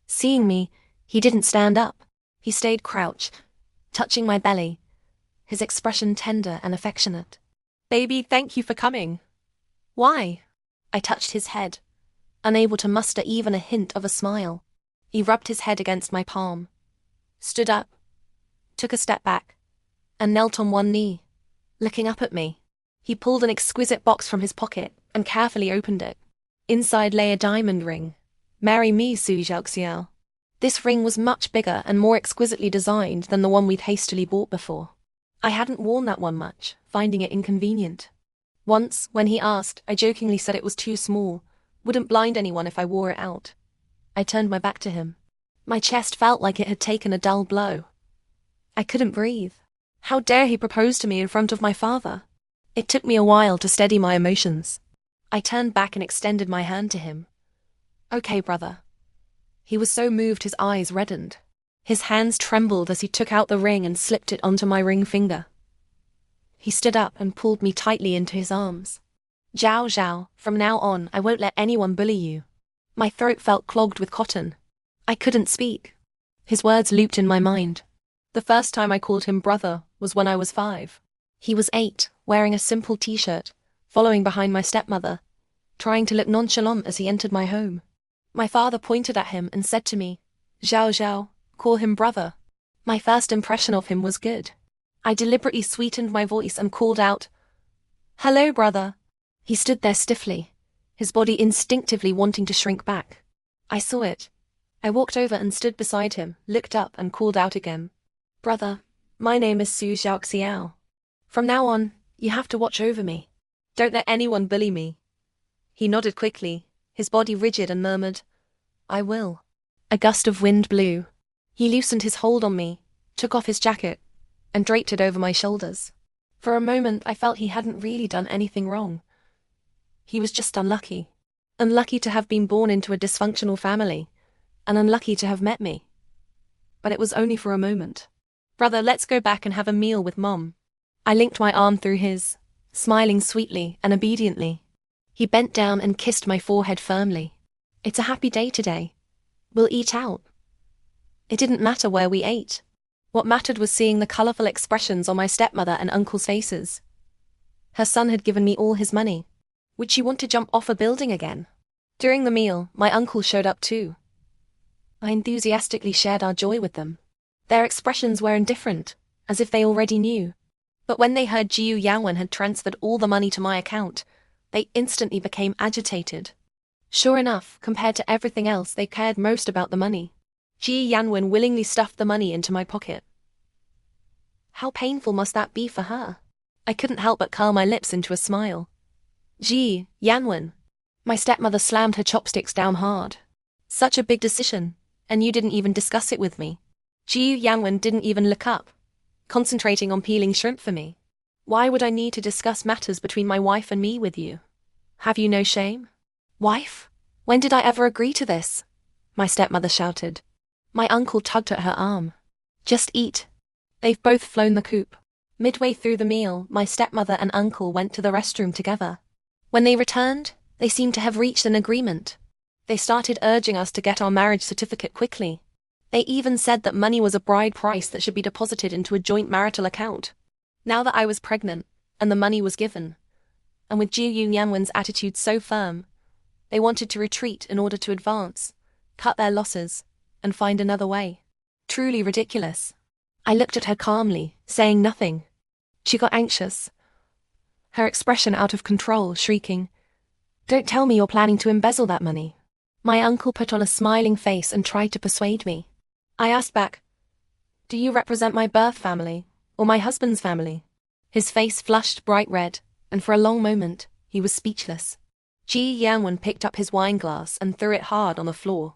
Seeing me, he didn't stand up. He stayed crouched, touching my belly, his expression tender and affectionate. "Baby, thank you for coming." "Why?" I touched his head, unable to muster even a hint of a smile. He rubbed his head against my palm, stood up, took a step back, and knelt on one knee, looking up at me. He pulled an exquisite box from his pocket and carefully opened it. Inside lay a diamond ring. "Marry me, Xiao Xiao." This ring was much bigger and more exquisitely designed than the one we'd hastily bought before. I hadn't worn that one much, finding it inconvenient. Once, when he asked, I jokingly said it was too small, wouldn't blind anyone if I wore it out. I turned my back to him. My chest felt like it had taken a dull blow. I couldn't breathe. How dare he propose to me in front of my father? It took me a while to steady my emotions. I turned back and extended my hand to him. "Okay, brother." He was so moved his eyes reddened. His hands trembled as he took out the ring and slipped it onto my ring finger. He stood up and pulled me tightly into his arms. "Xiao Xiao, from now on I won't let anyone bully you." My throat felt clogged with cotton. I couldn't speak. His words looped in my mind. The first time I called him brother was when I was 5. He was 8, wearing a simple t-shirt, following behind my stepmother, trying to look nonchalant as he entered my home. My father pointed at him and said to me, "Xiao Xiao, call him brother." My first impression of him was good. I deliberately sweetened my voice and called out, "Hello, brother." He stood there stiffly, his body instinctively wanting to shrink back. I saw it. I walked over and stood beside him, looked up and called out again, "Brother, my name is Xiao Xiao. From now on, you have to watch over me. Don't let anyone bully me." He nodded quickly, his body rigid, and murmured, "I will." A gust of wind blew. He loosened his hold on me, took off his jacket, and draped it over my shoulders. For a moment I felt he hadn't really done anything wrong. He was just unlucky. Unlucky to have been born into a dysfunctional family, and unlucky to have met me. But it was only for a moment. "Brother, let's go back and have a meal with Mom." I linked my arm through his, smiling sweetly and obediently. He bent down and kissed my forehead firmly. "It's a happy day today. We'll eat out." It didn't matter where we ate. What mattered was seeing the colourful expressions on my stepmother and uncle's faces. Her son had given me all his money. Would she want to jump off a building again? During the meal, my uncle showed up too. I enthusiastically shared our joy with them. Their expressions were indifferent, as if they already knew. But when they heard Yanwen had transferred all the money to my account, they instantly became agitated. Sure enough, compared to everything else, they cared most about the money. Yanwen willingly stuffed the money into my pocket. How painful must that be for her? I couldn't help but curl my lips into a smile. Yanwen. My stepmother slammed her chopsticks down hard. "Such a big decision, and you didn't even discuss it with me." Yanwen didn't even look up, concentrating on peeling shrimp for me. "Why would I need to discuss matters between my wife and me with you? Have you no shame?" "Wife? When did I ever agree to this?" my stepmother shouted. My uncle tugged at her arm. "Just eat. They've both flown the coop." Midway through the meal, my stepmother and uncle went to the restroom together. When they returned, they seemed to have reached an agreement. They started urging us to get our marriage certificate quickly. They even said that money was a bride price that should be deposited into a joint marital account. Now that I was pregnant, and the money was given, and with Yanwen's attitude so firm, they wanted to retreat in order to advance, cut their losses, and find another way. Truly ridiculous. I looked at her calmly, saying nothing. She got anxious, her expression out of control, shrieking, "Don't tell me you're planning to embezzle that money." My uncle put on a smiling face and tried to persuade me. I asked back, "Do you represent my birth family, or my husband's family?" His face flushed bright red, and for a long moment, he was speechless. Yanwen picked up his wine glass and threw it hard on the floor.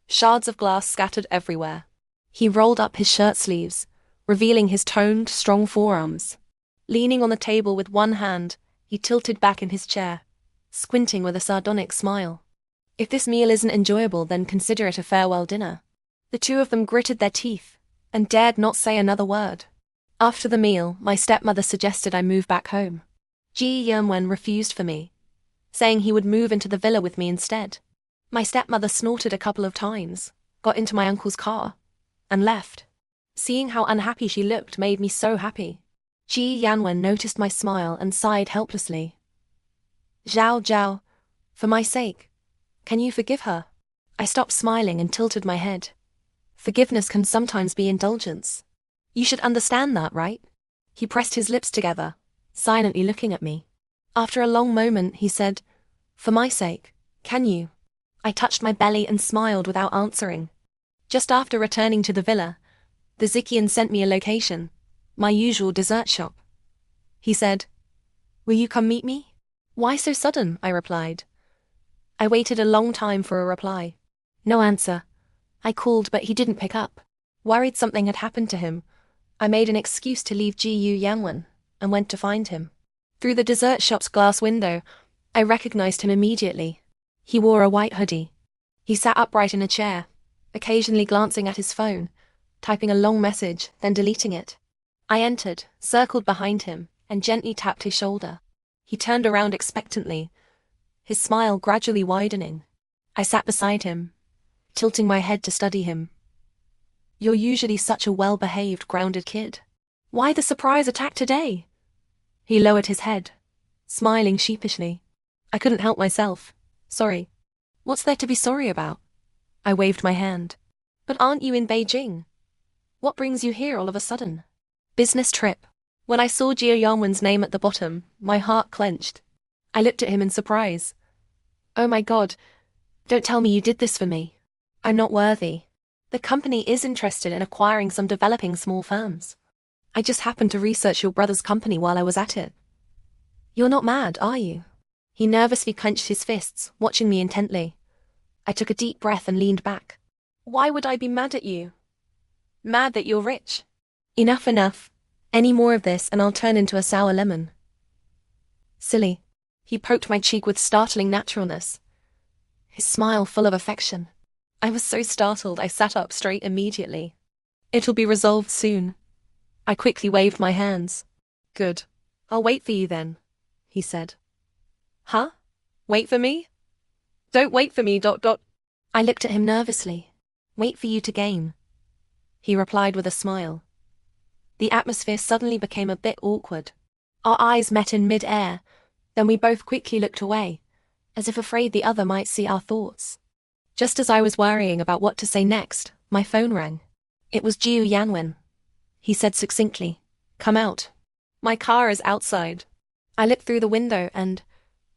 Shards of glass scattered everywhere. He rolled up his shirt sleeves, revealing his toned, strong forearms. Leaning on the table with one hand, he tilted back in his chair, squinting with a sardonic smile. If this meal isn't enjoyable, then consider it a farewell dinner. The two of them gritted their teeth, and dared not say another word. After the meal, my stepmother suggested I move back home. Yanwen refused for me, saying he would move into the villa with me instead. My stepmother snorted a couple of times, got into my uncle's car, and left. Seeing how unhappy she looked made me so happy. Yanwen noticed my smile and sighed helplessly. Xiao Xiao, for my sake, can you forgive her? I stopped smiling and tilted my head. Forgiveness can sometimes be indulgence. You should understand that, right? He pressed his lips together, silently looking at me. After a long moment, he said, for my sake, can you? I touched my belly and smiled without answering. Just after returning to the villa, the Ziqian sent me a location, my usual dessert shop. He said, will you come meet me? Why so sudden? I replied. I waited a long time for a reply. No answer. I called, but he didn't pick up. Worried something had happened to him, I made an excuse to leave Yanwen and went to find him. Through the dessert shop's glass window, I recognized him immediately. He wore a white hoodie. He sat upright in a chair, occasionally glancing at his phone, typing a long message, then deleting it. I entered, circled behind him, and gently tapped his shoulder. He turned around expectantly, his smile gradually widening. I sat beside him, tilting my head to study him. You're usually such a well-behaved, grounded kid. Why the surprise attack today? He lowered his head, smiling sheepishly. I couldn't help myself. Sorry. What's there to be sorry about? I waved my hand. But aren't you in Beijing? What brings you here all of a sudden? Business trip. When I saw Yanwen's name at the bottom, my heart clenched. I looked at him in surprise. Oh my God, don't tell me you did this for me. I'm not worthy. The company is interested in acquiring some developing small firms. I just happened to research your brother's company while I was at it. You're not mad, are you? He nervously clenched his fists, watching me intently. I took a deep breath and leaned back. Why would I be mad at you? Mad that you're rich? Enough. Any more of this and I'll turn into a sour lemon. Silly. He poked my cheek with startling naturalness, his smile full of affection. I was so startled I sat up straight immediately. It'll be resolved soon. I quickly waved my hands. Good. I'll wait for you then, he said. Huh? Wait for me? Don't wait for me, ... I looked at him nervously. Wait for you to game. He replied with a smile. The atmosphere suddenly became a bit awkward. Our eyes met in mid-air, then we both quickly looked away, as if afraid the other might see our thoughts. Just as I was worrying about what to say next, my phone rang. It was Yanwen. He said succinctly, come out. My car is outside. I looked through the window and,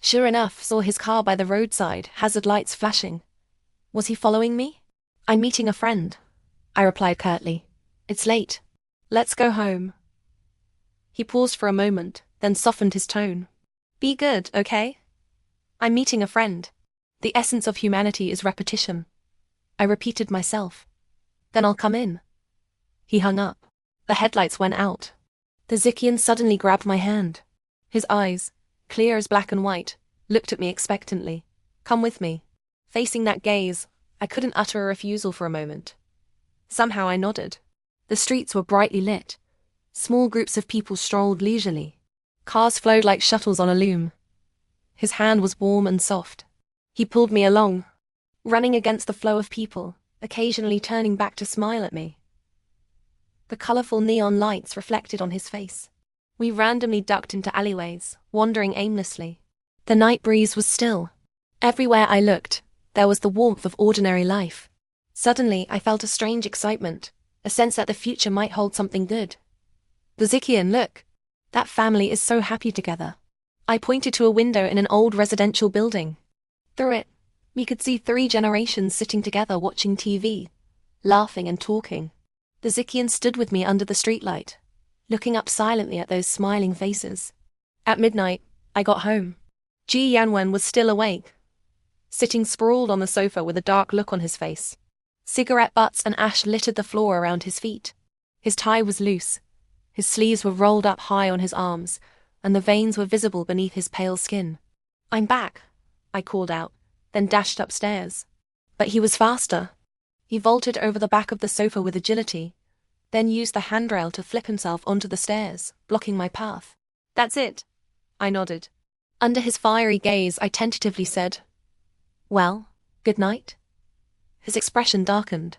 sure enough, saw his car by the roadside, hazard lights flashing. Was he following me? I'm meeting a friend, I replied curtly. It's late. Let's go home. He paused for a moment, then softened his tone. Be good, okay? I'm meeting a friend. The essence of humanity is repetition. I repeated myself. Then I'll come in. He hung up. The headlights went out. The Ziqian suddenly grabbed my hand. His eyes, clear as black and white, looked at me expectantly. Come with me. Facing that gaze, I couldn't utter a refusal for a moment. Somehow I nodded. The streets were brightly lit. Small groups of people strolled leisurely. Cars flowed like shuttles on a loom. His hand was warm and soft. He pulled me along, running against the flow of people, occasionally turning back to smile at me. The colorful neon lights reflected on his face. We randomly ducked into alleyways, wandering aimlessly. The night breeze was still. Everywhere I looked, there was the warmth of ordinary life. Suddenly, I felt a strange excitement, a sense that the future might hold something good. The Ziqian, look. That family is so happy together. I pointed to a window in an old residential building. Through it, we could see 3 generations sitting together watching TV, laughing and talking. The Ziqian stood with me under the streetlight, looking up silently at those smiling faces. At midnight, I got home. Yanwen was still awake, sitting sprawled on the sofa with a dark look on his face. Cigarette butts and ash littered the floor around his feet. His tie was loose, his sleeves were rolled up high on his arms, and the veins were visible beneath his pale skin. "I'm back," I called out, then dashed upstairs. But he was faster. He vaulted over the back of the sofa with agility, then used the handrail to flip himself onto the stairs, blocking my path. "That's it," I nodded. Under his fiery gaze, I tentatively said, "Well, good night?" His expression darkened.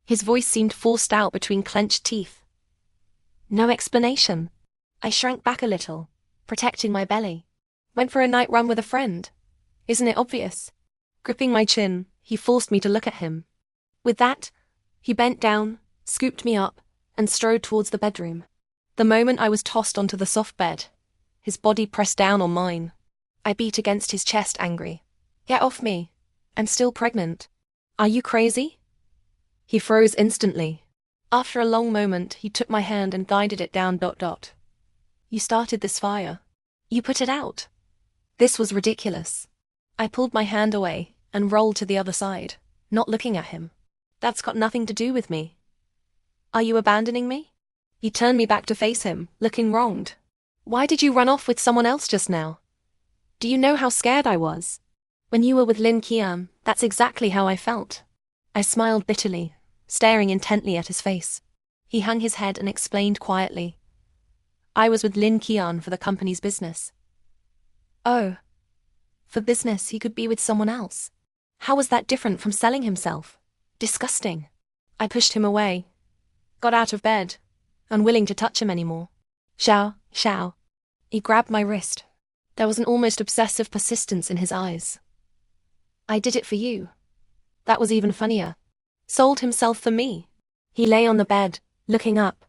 His voice seemed forced out between clenched teeth. "No explanation." I shrank back a little, protecting my belly. "Went for a night run with a friend. Isn't it obvious?" Gripping my chin, he forced me to look at him. With that, he bent down, scooped me up, and strode towards the bedroom. The moment I was tossed onto the soft bed, his body pressed down on mine. I beat against his chest, angry. "Get off me. I'm still pregnant." "Are you crazy?" He froze instantly. After a long moment, he took my hand and guided it down. "You started this fire. You put it out." This was ridiculous. I pulled my hand away and rolled to the other side, not looking at him. "That's got nothing to do with me." "Are you abandoning me?" He turned me back to face him, looking wronged. "Why did you run off with someone else just now? Do you know how scared I was? When you were with Ziqian, that's exactly how I felt." I smiled bitterly, staring intently at his face. He hung his head and explained quietly. "I was with Ziqian for the company's business." "Oh. For business, he could be with someone else. How was that different from selling himself? Disgusting." I pushed him away, got out of bed, unwilling to touch him anymore. "Xiao Xiao." He grabbed my wrist. There was an almost obsessive persistence in his eyes. "I did it for you." That was even funnier. Sold himself for me. He lay on the bed, looking up,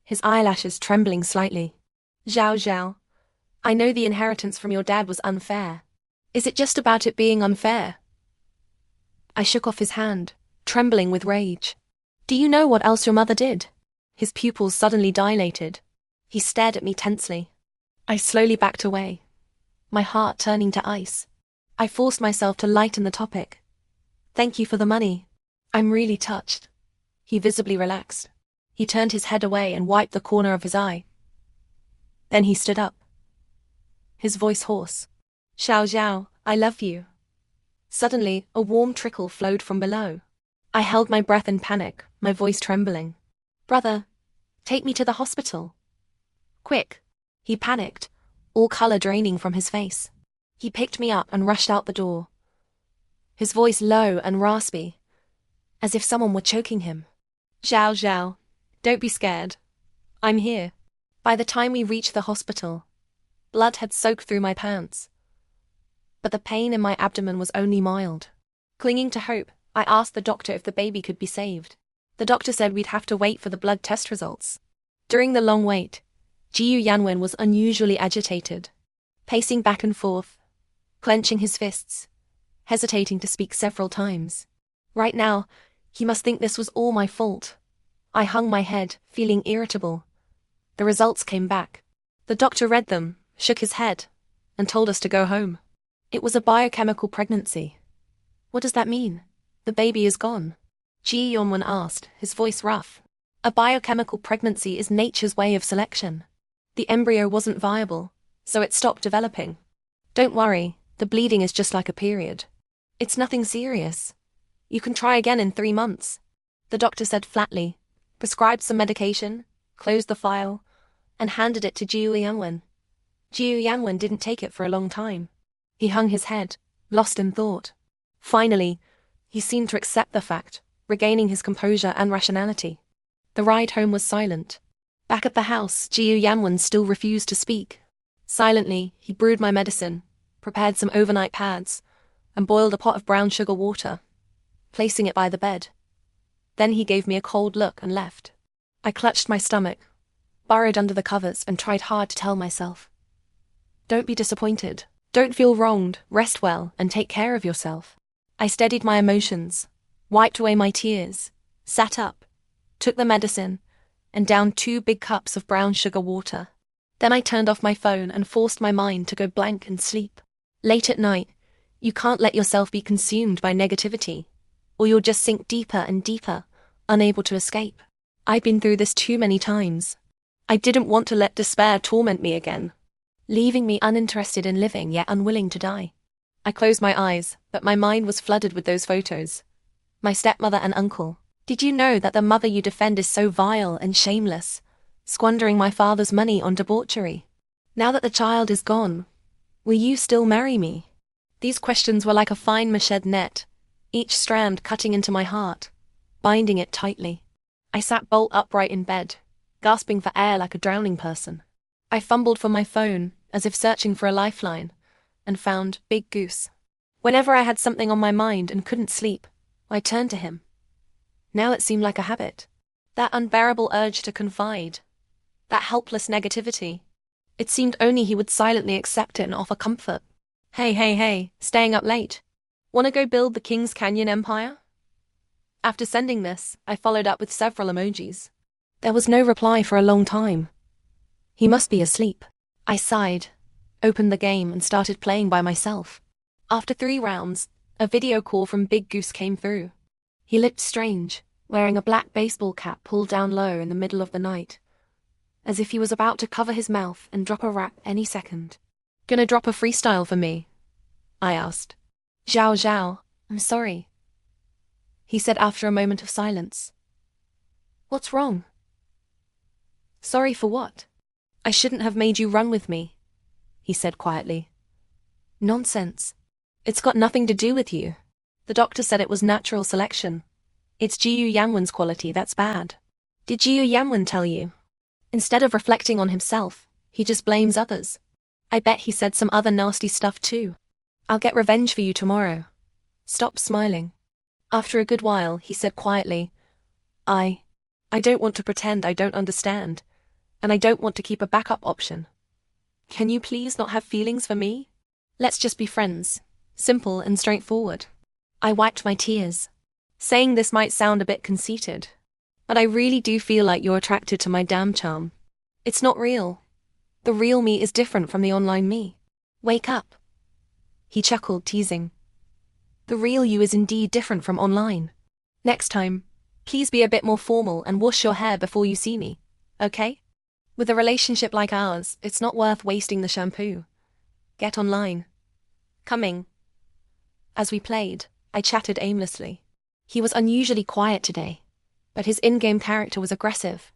his eyelashes trembling slightly. "Xiao Xiao, I know the inheritance from your dad was unfair. Is it just about it being unfair?" I shook off his hand, trembling with rage. "Do you know what else your mother did?" His pupils suddenly dilated. He stared at me tensely. I slowly backed away, my heart turning to ice. I forced myself to lighten the topic. "Thank you for the money. I'm really touched." He visibly relaxed. He turned his head away and wiped the corner of his eye. Then he stood up, his voice hoarse. "Xiao Xiao, I love you." Suddenly, a warm trickle flowed from below. I held my breath in panic, my voice trembling. "Brother, take me to the hospital. Quick." He panicked, all color draining from his face. He picked me up and rushed out the door, his voice low and raspy, as if someone were choking him. "Xiao Xiao, don't be scared. I'm here." By the time we reached the hospital, blood had soaked through my pants. But the pain in my abdomen was only mild. Clinging to hope, I asked the doctor if the baby could be saved. The doctor said we'd have to wait for the blood test results. During the long wait, Yanwen was unusually agitated, pacing back and forth, clenching his fists, hesitating to speak several times. Right now, he must think this was all my fault. I hung my head, feeling irritable. The results came back. The doctor read them, shook his head, and told us to go home. It was a biochemical pregnancy. "What does that mean? The baby is gone?" Yanwen asked, his voice rough. "A biochemical pregnancy is nature's way of selection. The embryo wasn't viable, so it stopped developing. Don't worry, the bleeding is just like a period. It's nothing serious. You can try again in 3 months." The doctor said flatly, prescribed some medication, closed the file, and handed it to Yanwen. Yanwen didn't take it for a long time. He hung his head, lost in thought. Finally, he seemed to accept the fact, regaining his composure and rationality. The ride home was silent. Back at the house, Yanwen still refused to speak. Silently, he brewed my medicine, prepared some overnight pads, and boiled a pot of brown sugar water, placing it by the bed. Then he gave me a cold look and left. I clutched my stomach, burrowed under the covers, and tried hard to tell myself, "Don't be disappointed. Don't feel wronged. Rest well and take care of yourself." I steadied my emotions, wiped away my tears, sat up, took the medicine, and downed 2 big cups of brown sugar water. Then I turned off my phone and forced my mind to go blank and sleep. Late at night, you can't let yourself be consumed by negativity, or you'll just sink deeper and deeper, unable to escape. I'd been through this too many times. I didn't want to let despair torment me again, leaving me uninterested in living yet unwilling to die. I closed my eyes, but my mind was flooded with those photos. My stepmother and uncle. Did you know that the mother you defend is so vile and shameless, squandering my father's money on debauchery? Now that the child is gone, will you still marry me? These questions were like a fine mached net, each strand cutting into my heart, binding it tightly. I sat bolt upright in bed, gasping for air like a drowning person. I fumbled for my phone, as if searching for a lifeline, and found Big Goose. Whenever I had something on my mind and couldn't sleep, I turned to him. Now it seemed like a habit. That unbearable urge to confide. That helpless negativity. It seemed only he would silently accept it and offer comfort. Hey, staying up late. Wanna go build the King's Canyon Empire? After sending this, I followed up with several emojis. There was no reply for a long time. He must be asleep. I sighed, opened the game and started playing by myself. After 3 rounds, a video call from Big Goose came through. He looked strange, wearing a black baseball cap pulled down low in the middle of the night, as if he was about to cover his mouth and drop a rap any second. Gonna drop a freestyle for me? I asked. Xiao Xiao, I'm sorry, he said after a moment of silence. What's wrong? Sorry for what? I shouldn't have made you run with me, he said quietly. Nonsense. It's got nothing to do with you. The doctor said it was natural selection. It's Yanwen's quality that's bad. Did Yanwen tell you? Instead of reflecting on himself, he just blames others. I bet he said some other nasty stuff too. I'll get revenge for you tomorrow. Stop smiling. After a good while, he said quietly, I don't want to pretend I don't understand, and I don't want to keep a backup option. Can you please not have feelings for me? Let's just be friends. Simple and straightforward. I wiped my tears. Saying this might sound a bit conceited, but I really do feel like you're attracted to my damn charm. It's not real. The real me is different from the online me. Wake up. He chuckled, teasing. The real you is indeed different from online. Next time, please be a bit more formal and wash your hair before you see me, okay? With a relationship like ours, it's not worth wasting the shampoo. Get online. Coming. As we played, I chatted aimlessly. He was unusually quiet today, but his in-game character was aggressive,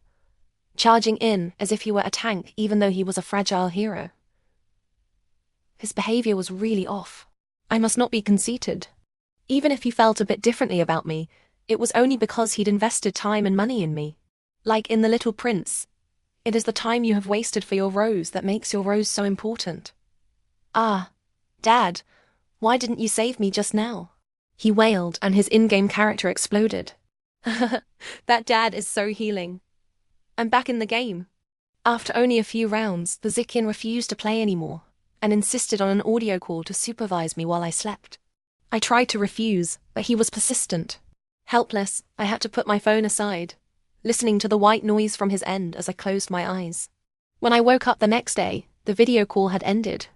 charging in as if he were a tank even though he was a fragile hero. His behavior was really off. I must not be conceited. Even if he felt a bit differently about me, it was only because he'd invested time and money in me. Like in The Little Prince, it is the time you have wasted for your rose that makes your rose so important. Ah, Dad, why didn't you save me just now? He wailed and his in-game character exploded. That dad is so healing. I'm back in the game. After only a few rounds, the Ziqian refused to play anymore and insisted on an audio call to supervise me while I slept. I tried to refuse, but he was persistent. Helpless, I had to put my phone aside, listening to the white noise from his end as I closed my eyes. When I woke up the next day, the video call had ended.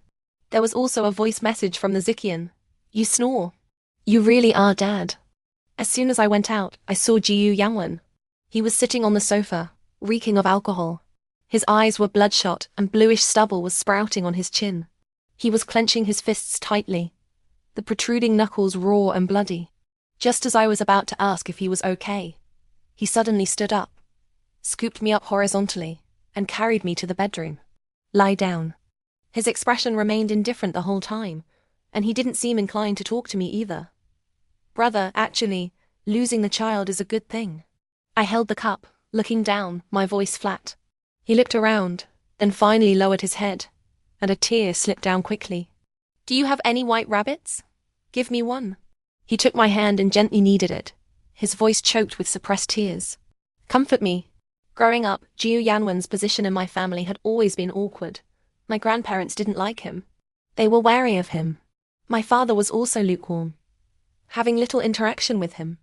There was also a voice message from the Ziqian. You snore. You really are Dad. As soon as I went out, I saw Yanwen. He was sitting on the sofa, reeking of alcohol. His eyes were bloodshot and bluish stubble was sprouting on his chin. He was clenching his fists tightly, the protruding knuckles raw and bloody. Just as I was about to ask if he was okay, he suddenly stood up, scooped me up horizontally, and carried me to the bedroom. Lie down. His expression remained indifferent the whole time, and he didn't seem inclined to talk to me either. Brother, actually, losing the child is a good thing. I held the cup, looking down, my voice flat. He looked around, then finally lowered his head, and a tear slipped down quickly. Do you have any white rabbits? Give me one. He took my hand and gently kneaded it, his voice choked with suppressed tears. Comfort me. Growing up, Yanwen's position in my family had always been awkward. My grandparents didn't like him. They were wary of him. My father was also lukewarm, having little interaction with him.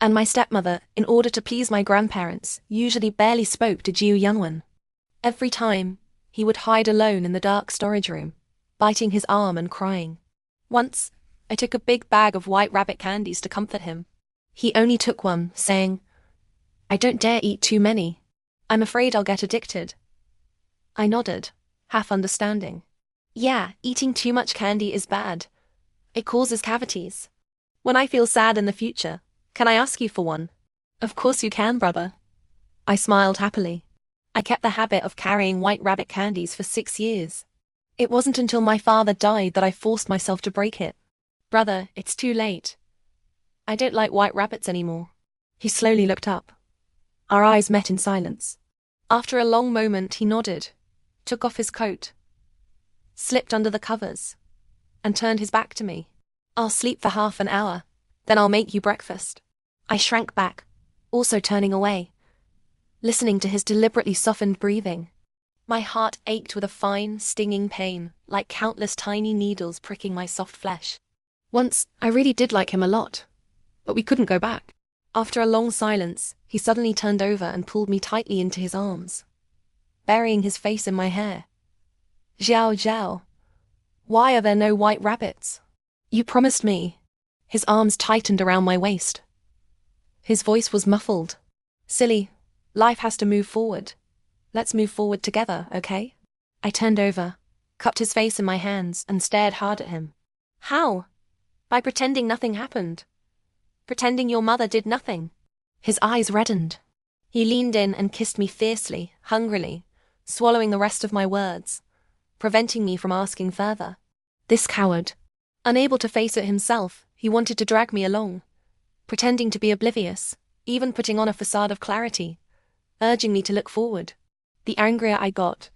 And my stepmother, in order to please my grandparents, usually barely spoke to Yanwen. Every time, he would hide alone in the dark storage room, biting his arm and crying. Once, I took a big bag of white rabbit candies to comfort him. He only took one, saying, I don't dare eat too many. I'm afraid I'll get addicted. I nodded, half understanding. Yeah, eating too much candy is bad. It causes cavities. When I feel sad in the future, can I ask you for one? Of course you can, brother. I smiled happily. I kept the habit of carrying white rabbit candies for 6 years. It wasn't until my father died that I forced myself to break it. Brother, it's too late. I don't like white rabbits anymore. He slowly looked up. Our eyes met in silence. After a long moment, he nodded, took off his coat, slipped under the covers, and turned his back to me. I'll sleep for half an hour, then I'll make you breakfast. I shrank back, also turning away, listening to his deliberately softened breathing. My heart ached with a fine, stinging pain, like countless tiny needles pricking my soft flesh. Once, I really did like him a lot, but we couldn't go back. After a long silence, he suddenly turned over and pulled me tightly into his arms, burying his face in my hair. Xiao Xiao, why are there no white rabbits? You promised me. His arms tightened around my waist. His voice was muffled. Silly, life has to move forward. Let's move forward together, okay? I turned over, cupped his face in my hands, and stared hard at him. How? By pretending nothing happened. Pretending your mother did nothing. His eyes reddened. He leaned in and kissed me fiercely, hungrily, swallowing the rest of my words, preventing me from asking further. This coward. Unable to face it himself, he wanted to drag me along, pretending to be oblivious, even putting on a facade of clarity, urging me to look forward. The angrier I got,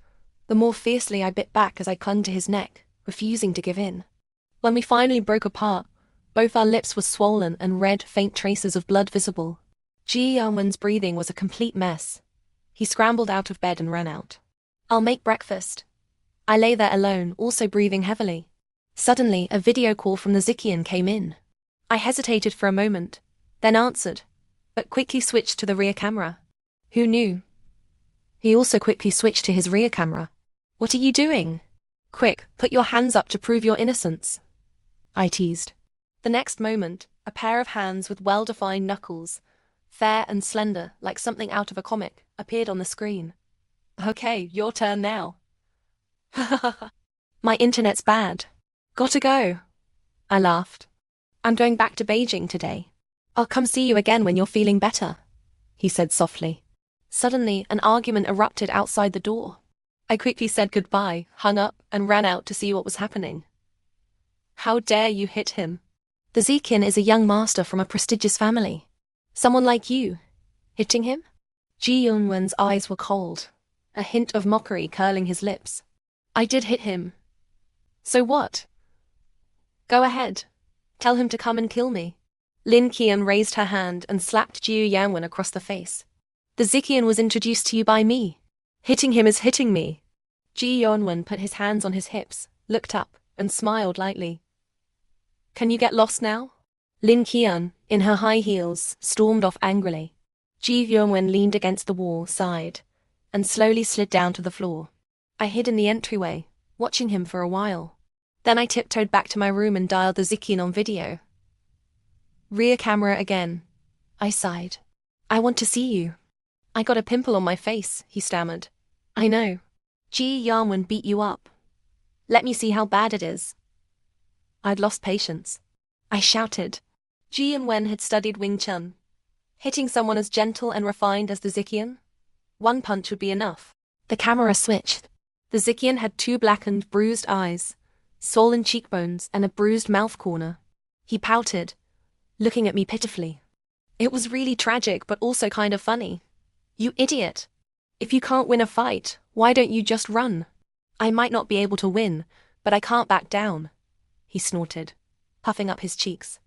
the more fiercely I bit back as I clung to his neck, refusing to give in. When we finally broke apart, both our lips were swollen and red, faint traces of blood visible. Yanwen's breathing was a complete mess. He scrambled out of bed and ran out. I'll make breakfast. I lay there alone, also breathing heavily. Suddenly, a video call from the Ziqian came in. I hesitated for a moment, then answered, but quickly switched to the rear camera. Who knew? He also quickly switched to his rear camera. What are you doing? Quick, put your hands up to prove your innocence. I teased. The next moment, a pair of hands with well-defined knuckles, fair and slender like something out of a comic, appeared on the screen. Okay, your turn now. My internet's bad. Gotta go. I laughed. I'm going back to Beijing today. I'll come see you again when you're feeling better, he said softly. Suddenly, an argument erupted outside the door. I quickly said goodbye, hung up, and ran out to see what was happening. How dare you hit him? The Ziqian is a young master from a prestigious family. Someone like you. Hitting him? Yanwen's eyes were cold, a hint of mockery curling his lips. I did hit him. So what? Go ahead. Tell him to come and kill me. Lin Qian raised her hand and slapped Yanwen across the face. The Ziqian was introduced to you by me. Hitting him is hitting me. Yanwen put his hands on his hips, looked up, and smiled lightly. Can you get lost now? Lin Qian, in her high heels, stormed off angrily. Yanwen leaned against the wall, sighed, and slowly slid down to the floor. I hid in the entryway, watching him for a while. Then I tiptoed back to my room and dialed the Ziqian on video. Rear camera again. I sighed. I want to see you. I got a pimple on my face, he stammered. I know. Yanwen beat you up. Let me see how bad it is. I'd lost patience. I shouted. Yanwen had studied Wing Chun. Hitting someone as gentle and refined as the Ziqian? One punch would be enough. The camera switched. The Ziqian had 2 blackened, bruised eyes, swollen cheekbones, and a bruised mouth corner. He pouted, looking at me pitifully. It was really tragic, but also kind of funny. You idiot. If you can't win a fight, why don't you just run? I might not be able to win, but I can't back down, he snorted, puffing up his cheeks.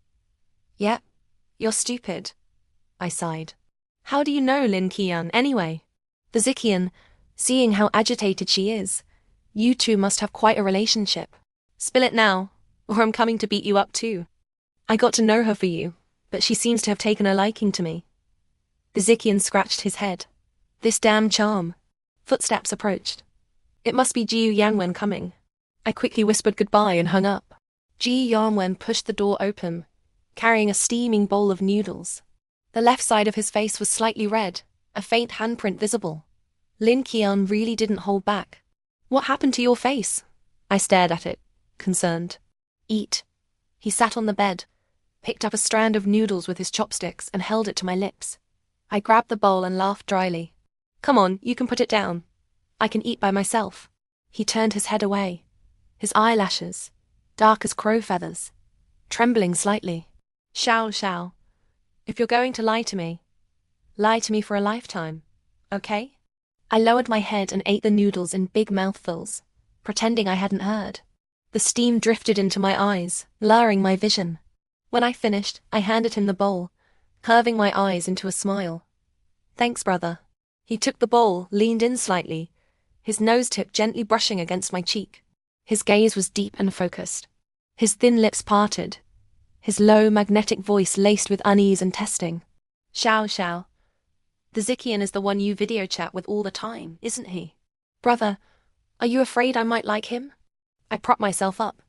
Yeah, you're stupid, I sighed. How do you know Lin Qian, anyway? The Ziqian, seeing how agitated she is. You two must have quite a relationship. Spill it now, or I'm coming to beat you up too. I got to know her for you, but she seems to have taken a liking to me. The Ziqian scratched his head. This damn charm. Footsteps approached. It must be Yanwen coming. I quickly whispered goodbye and hung up. Yanwen pushed the door open, carrying a steaming bowl of noodles. The left side of his face was slightly red, a faint handprint visible. Lin Qian really didn't hold back. What happened to your face? I stared at it, concerned. Eat. He sat on the bed, picked up a strand of noodles with his chopsticks and held it to my lips. I grabbed the bowl and laughed dryly. Come on, you can put it down. I can eat by myself. He turned his head away, his eyelashes, dark as crow feathers, trembling slightly. Xiao Xiao, if you're going to lie to me for a lifetime, okay? I lowered my head and ate the noodles in big mouthfuls, pretending I hadn't heard. The steam drifted into my eyes, blurring my vision. When I finished, I handed him the bowl, curving my eyes into a smile. Thanks, brother. He took the bowl, leaned in slightly, his nose tip gently brushing against my cheek. His gaze was deep and focused. His thin lips parted, his low, magnetic voice laced with unease and testing. Xiao Xiao, the Ziqian is the one you video chat with all the time, isn't he? Brother, are you afraid I might like him? I propped myself up,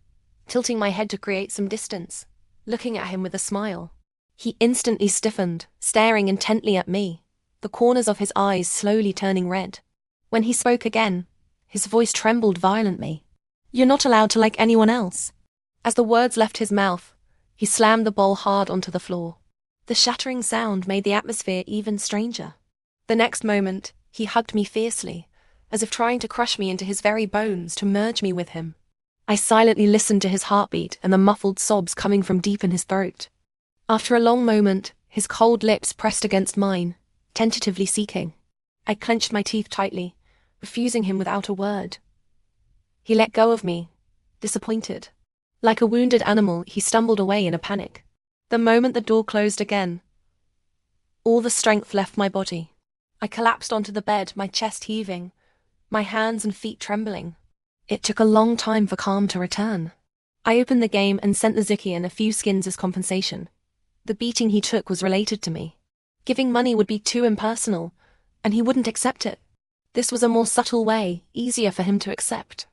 tilting my head to create some distance, looking at him with a smile. He instantly stiffened, staring intently at me, the corners of his eyes slowly turning red. When he spoke again, his voice trembled violently. You're not allowed to like anyone else. As the words left his mouth, he slammed the bowl hard onto the floor. The shattering sound made the atmosphere even stranger. The next moment, he hugged me fiercely, as if trying to crush me into his very bones to merge me with him. I silently listened to his heartbeat and the muffled sobs coming from deep in his throat. After a long moment, his cold lips pressed against mine, tentatively seeking. I clenched my teeth tightly, refusing him without a word. He let go of me, disappointed. Like a wounded animal, he stumbled away in a panic. The moment the door closed again, all the strength left my body. I collapsed onto the bed, my chest heaving, my hands and feet trembling. It took a long time for calm to return. I opened the game and sent the Ziqian a few skins as compensation. The beating he took was related to me. Giving money would be too impersonal, and he wouldn't accept it. This was a more subtle way, easier for him to accept.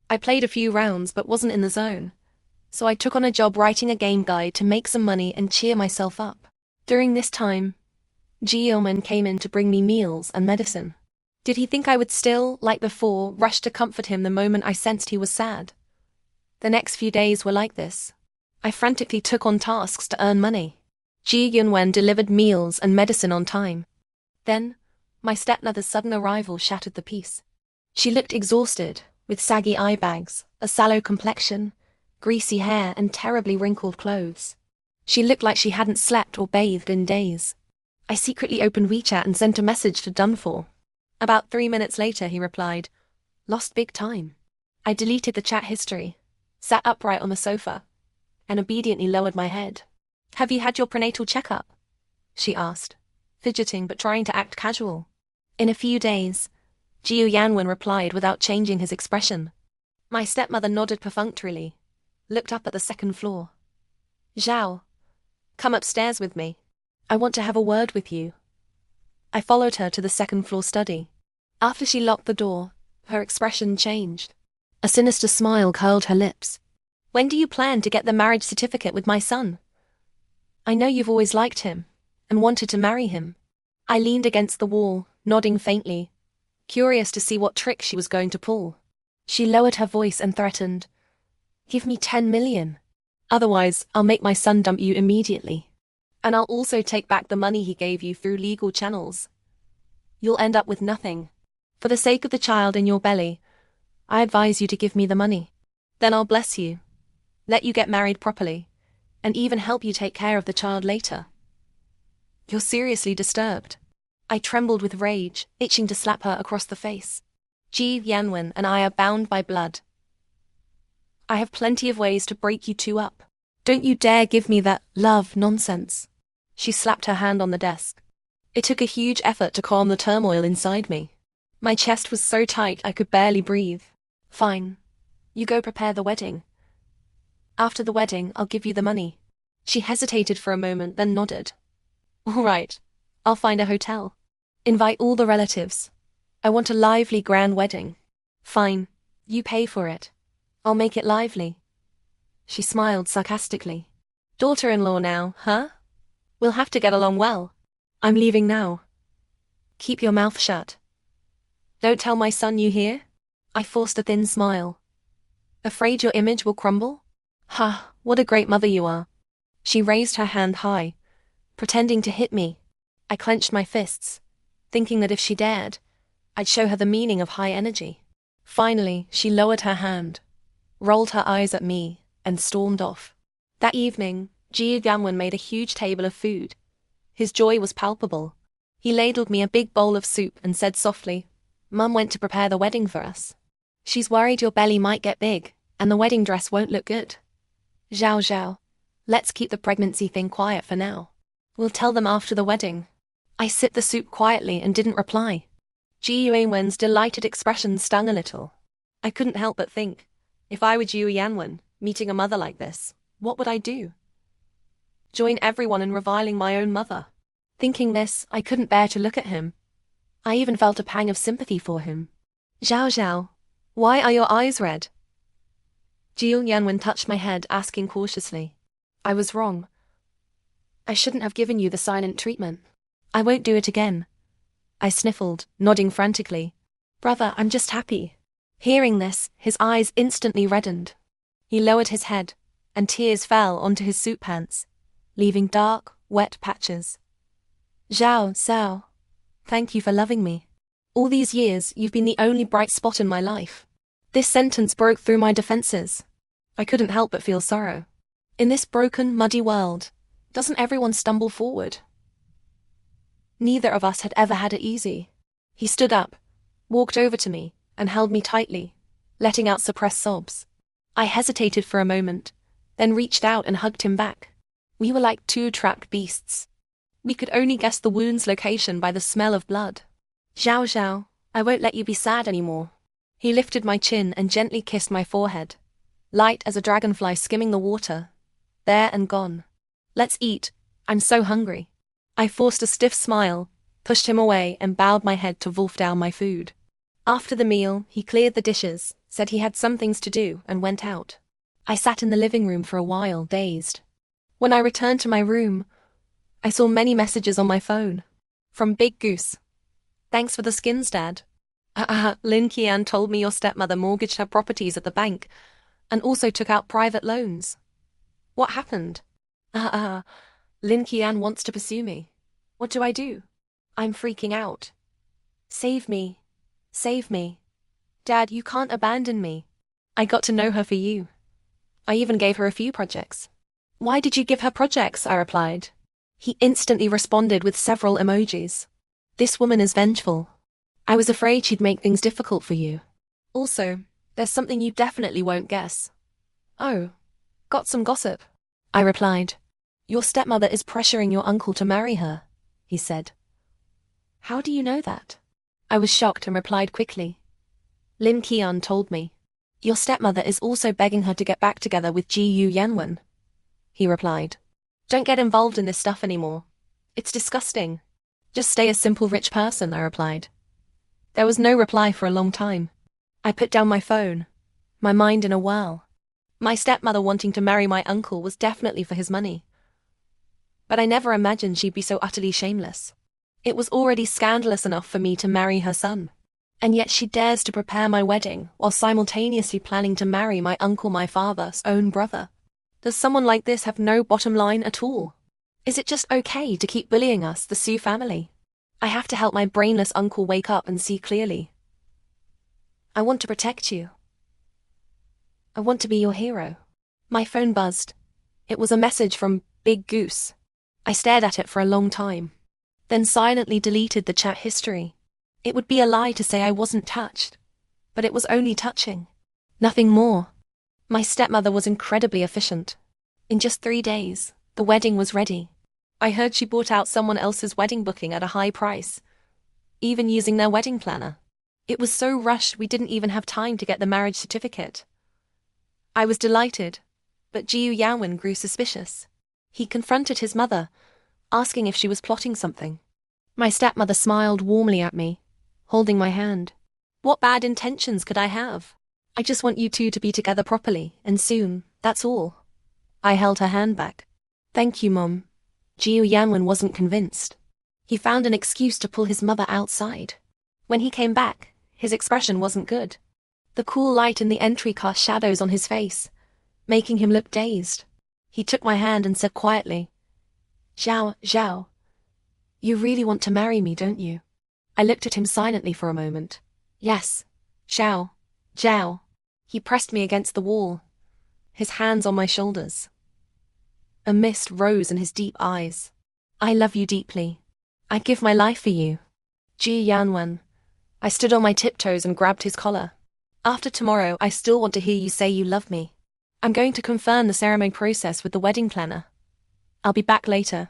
I played a few rounds but wasn't in the zone, so I took on a job writing a game guide to make some money and cheer myself up. During this time, Yanwen came in to bring me meals and medicine. Did he think I would still, like before, rush to comfort him the moment I sensed he was sad? The next few days were like this. I frantically took on tasks to earn money. Yanwen delivered meals and medicine on time. Then, my stepmother's sudden arrival shattered the peace. She looked exhausted, with saggy eye bags, a sallow complexion, greasy hair and terribly wrinkled clothes. She looked like she hadn't slept or bathed in days. I secretly opened WeChat and sent a message to Dunfor. About 3 minutes later he replied, "Lost big time." I deleted the chat history, sat upright on the sofa, and obediently lowered my head. "Have you had your prenatal checkup?" she asked, fidgeting but trying to act casual. "In a few days," Yanwen replied without changing his expression. My stepmother nodded perfunctorily, looked up at the second floor. "Xiao, come upstairs with me. I want to have a word with you." I followed her to the second floor study. After she locked the door, her expression changed. A sinister smile curled her lips. "When do you plan to get the marriage certificate with my son? I know you've always liked him, and wanted to marry him." I leaned against the wall, nodding faintly, curious to see what trick she was going to pull. She lowered her voice and threatened, "Give me 10 million. Otherwise, I'll make my son dump you immediately. And I'll also take back the money he gave you through legal channels. You'll end up with nothing. For the sake of the child in your belly, I advise you to give me the money. Then I'll bless you, let you get married properly, and even help you take care of the child later." "You're seriously disturbed." I trembled with rage, itching to slap her across the face. Yanwen and I are bound by blood. I have plenty of ways to break you two up. Don't you dare give me that love nonsense. She slapped her hand on the desk. It took a huge effort to calm the turmoil inside me. My chest was so tight I could barely breathe. "Fine. You go prepare the wedding. After the wedding, I'll give you the money." She hesitated for a moment, then nodded. "All right. I'll find a hotel. Invite all the relatives. I want a lively, grand wedding." "Fine. You pay for it. I'll make it lively." She smiled sarcastically. "Daughter-in-law now, huh? We'll have to get along well." I'm leaving now. Keep your mouth shut. Don't tell my son you hear? I forced a thin smile. Afraid your image will crumble? Ha, what a great mother you are. She raised her hand high, pretending to hit me. I clenched my fists, thinking that if she dared, I'd show her the meaning of high energy. Finally, she lowered her hand, rolled her eyes at me, and stormed off. That evening, Yanwen made a huge table of food. His joy was palpable. He ladled me a big bowl of soup and said softly, "Mum went to prepare the wedding for us. She's worried your belly might get big, and the wedding dress won't look good. Xiao Xiao, let's keep the pregnancy thing quiet for now. We'll tell them after the wedding." I sipped the soup quietly and didn't reply. Yanwen's delighted expression stung a little. I couldn't help but think, if I were Yanwen, meeting a mother like this, what would I do? Join everyone in reviling my own mother. Thinking this, I couldn't bear to look at him. I even felt a pang of sympathy for him. "Xiao Xiao, why are your eyes red?" Yanwen touched my head, asking cautiously. "I was wrong. I shouldn't have given you the silent treatment. I won't do it again." I sniffled, nodding frantically. "Brother, I'm just happy." Hearing this, his eyes instantly reddened. He lowered his head, and tears fell onto his suit pants, leaving dark, wet patches. "Xiao Xiao, thank you for loving me. All these years, you've been the only bright spot in my life." This sentence broke through my defenses. I couldn't help but feel sorrow. In this broken, muddy world, doesn't everyone stumble forward? Neither of us had ever had it easy. He stood up, walked over to me, and held me tightly, letting out suppressed sobs. I hesitated for a moment, then reached out and hugged him back. We were like two trapped beasts. We could only guess the wound's location by the smell of blood. "Xiao Xiao, I won't let you be sad anymore." He lifted my chin and gently kissed my forehead, light as a dragonfly skimming the water. There and gone. "Let's eat. I'm so hungry." I forced a stiff smile, pushed him away, and bowed my head to wolf down my food. After the meal, he cleared the dishes, said he had some things to do, and went out. I sat in the living room for a while, dazed. When I returned to my room, I saw many messages on my phone. From Big Goose. "Thanks for the skins, Dad. Lin Qian told me your stepmother mortgaged her properties at the bank, and also took out private loans. What happened? Lin Qian wants to pursue me. What do I do? I'm freaking out. Save me. Save me. Dad, you can't abandon me. I got to know her for you. I even gave her a few projects." "Why did you give her projects?" I replied. He instantly responded with several emojis. "This woman is vengeful. I was afraid she'd make things difficult for you. Also, there's something you definitely won't guess." "Oh, got some gossip," I replied. "Your stepmother is pressuring your uncle to marry her," he said. "How do you know that?" I was shocked and replied quickly. "Lin Qian told me. Your stepmother is also begging her to get back together with Yanwen," he replied. "Don't get involved in this stuff anymore. It's disgusting. Just stay a simple rich person," I replied. There was no reply for a long time. I put down my phone, my mind in a whirl. My stepmother wanting to marry my uncle was definitely for his money. But I never imagined she'd be so utterly shameless. It was already scandalous enough for me to marry her son. And yet she dares to prepare my wedding while simultaneously planning to marry my uncle, my father's own brother. Does someone like this have no bottom line at all? Is it just okay to keep bullying us, the Su family? I have to help my brainless uncle wake up and see clearly. I want to protect you. I want to be your hero. My phone buzzed. It was a message from Big Goose. I stared at it for a long time, then silently deleted the chat history. It would be a lie to say I wasn't touched, but it was only touching. Nothing more. My stepmother was incredibly efficient. In just 3 days, the wedding was ready. I heard she bought out someone else's wedding booking at a high price, even using their wedding planner. It was so rushed we didn't even have time to get the marriage certificate. I was delighted, but Yanwen grew suspicious. He confronted his mother, asking if she was plotting something. My stepmother smiled warmly at me, holding my hand. "What bad intentions could I have? I just want you two to be together properly, and soon, that's all." I held her hand back. "Thank you, Mom." Yanwen wasn't convinced. He found an excuse to pull his mother outside. When he came back, his expression wasn't good. The cool light in the entry cast shadows on his face, making him look dazed. He took my hand and said quietly, "Xiao Xiao, you really want to marry me, don't you?" I looked at him silently for a moment. "Yes, Xiao Xiao." He pressed me against the wall, his hands on my shoulders. A mist rose in his deep eyes. "I love you deeply. I'd give my life for you." Yanwen. I stood on my tiptoes and grabbed his collar. "After tomorrow, I still want to hear you say you love me. I'm going to confirm the ceremony process with the wedding planner. I'll be back later."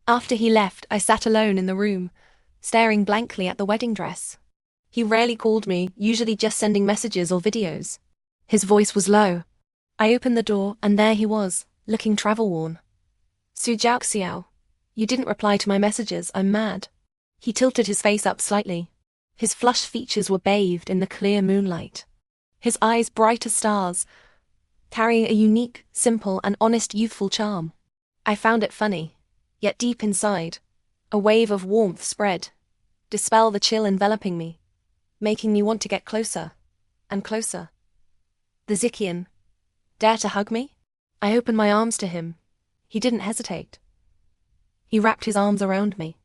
After he left, I sat alone in the room, staring blankly at the wedding dress. He rarely called me, usually just sending messages or videos. His voice was low. I opened the door, and there he was, looking travel-worn. "Xiao Xiao, you didn't reply to my messages, I'm mad." He tilted his face up slightly. His flushed features were bathed in the clear moonlight. His eyes bright as stars, carrying a unique, simple, and honest youthful charm. I found it funny, yet deep inside, a wave of warmth spread, dispel the chill enveloping me, making me want to get closer and closer. The Ziqian, dare to hug me? I opened my arms to him. He didn't hesitate. He wrapped his arms around me.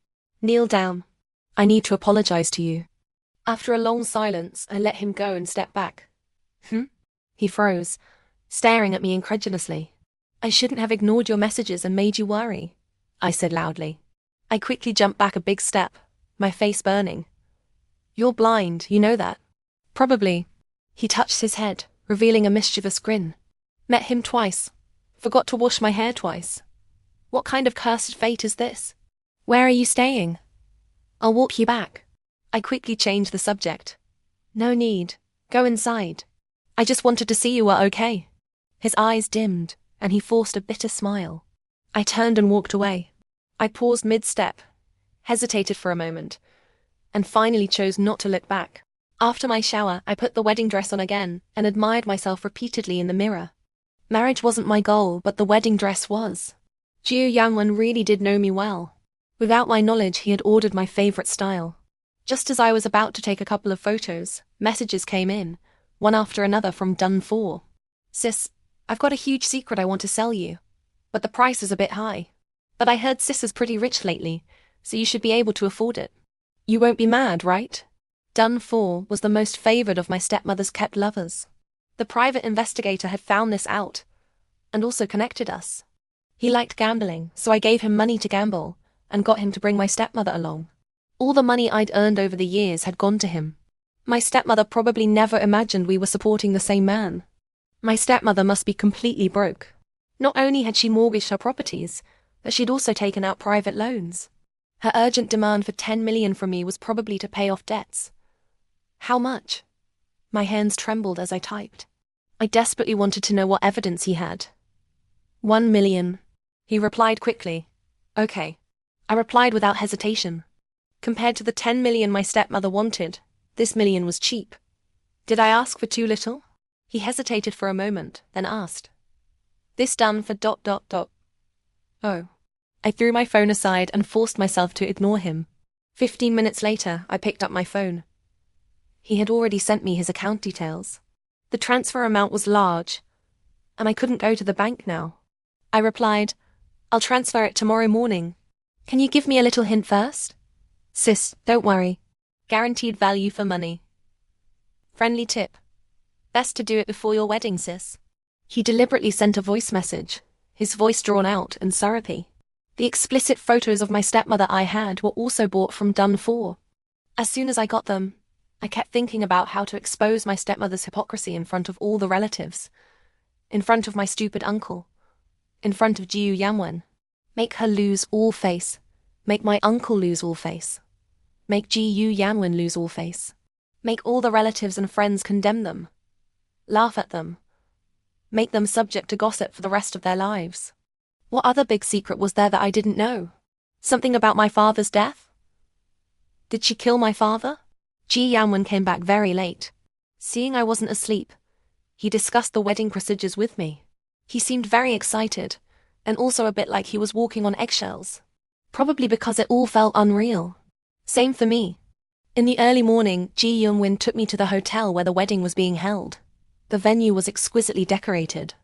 "Kneel down. I need to apologize to you." After a long silence, I let him go and stepped back. He froze, staring at me incredulously. "I shouldn't have ignored your messages and made you worry," I said loudly. I quickly jumped back a big step, my face burning. "You're blind, you know that?" "Probably." He touched his head, revealing a mischievous grin. "Met him twice. Forgot to wash my hair twice. What kind of cursed fate is this? Where are you staying? I'll walk you back." I quickly changed the subject. "No need. Go inside. I just wanted to see you were okay." His eyes dimmed, and he forced a bitter smile. I turned and walked away. I paused mid-step, hesitated for a moment, and finally chose not to look back. After my shower, I put the wedding dress on again and admired myself repeatedly in the mirror. Marriage wasn't my goal, but the wedding dress was. Yanwen really did know me well. Without my knowledge, he had ordered my favorite style. Just as I was about to take a couple of photos, messages came in, one after another from Dun 4. "Sis, I've got a huge secret I want to sell you, but the price is a bit high. But I heard Sis is pretty rich lately, so you should be able to afford it. You won't be mad, right?" Dun 4 was the most favored of my stepmother's kept lovers. The private investigator had found this out, and also connected us. He liked gambling, so I gave him money to gamble, and got him to bring my stepmother along. All the money I'd earned over the years had gone to him. My stepmother probably never imagined we were supporting the same man. My stepmother must be completely broke. Not only had she mortgaged her properties, but she'd also taken out private loans. Her urgent demand for 10 million from me was probably to pay off debts. How much? My hands trembled as I typed. I desperately wanted to know what evidence he had. 1 million. He replied quickly. "Okay." I replied without hesitation. Compared to the 10 million my stepmother wanted, this million was cheap. Did I ask for too little? He hesitated for a moment, then asked. "This done for ... Oh. I threw my phone aside and forced myself to ignore him. 15 minutes later, I picked up my phone. He had already sent me his account details. The transfer amount was large, and I couldn't go to the bank now. I replied, "I'll transfer it tomorrow morning. Can you give me a little hint first?" "Sis, don't worry. Guaranteed value for money. Friendly tip. Best to do it before your wedding, sis." He deliberately sent a voice message, his voice drawn out and syrupy. The explicit photos of my stepmother I had were also bought from Dun 4. As soon as I got them, I kept thinking about how to expose my stepmother's hypocrisy in front of all the relatives, in front of my stupid uncle, in front of Jiu Yanwen. Make her lose all face. Make my uncle lose all face. Make Jiu Yanwen lose all face. Make all the relatives and friends condemn them. Laugh at them. Make them subject to gossip for the rest of their lives. What other big secret was there that I didn't know? Something about my father's death? Did she kill my father? Ji Yanwen came back very late. Seeing I wasn't asleep, he discussed the wedding procedures with me. He seemed very excited, and also a bit like he was walking on eggshells. Probably because it all felt unreal. Same for me. In the early morning, Yanwen took me to the hotel where the wedding was being held. The venue was exquisitely decorated.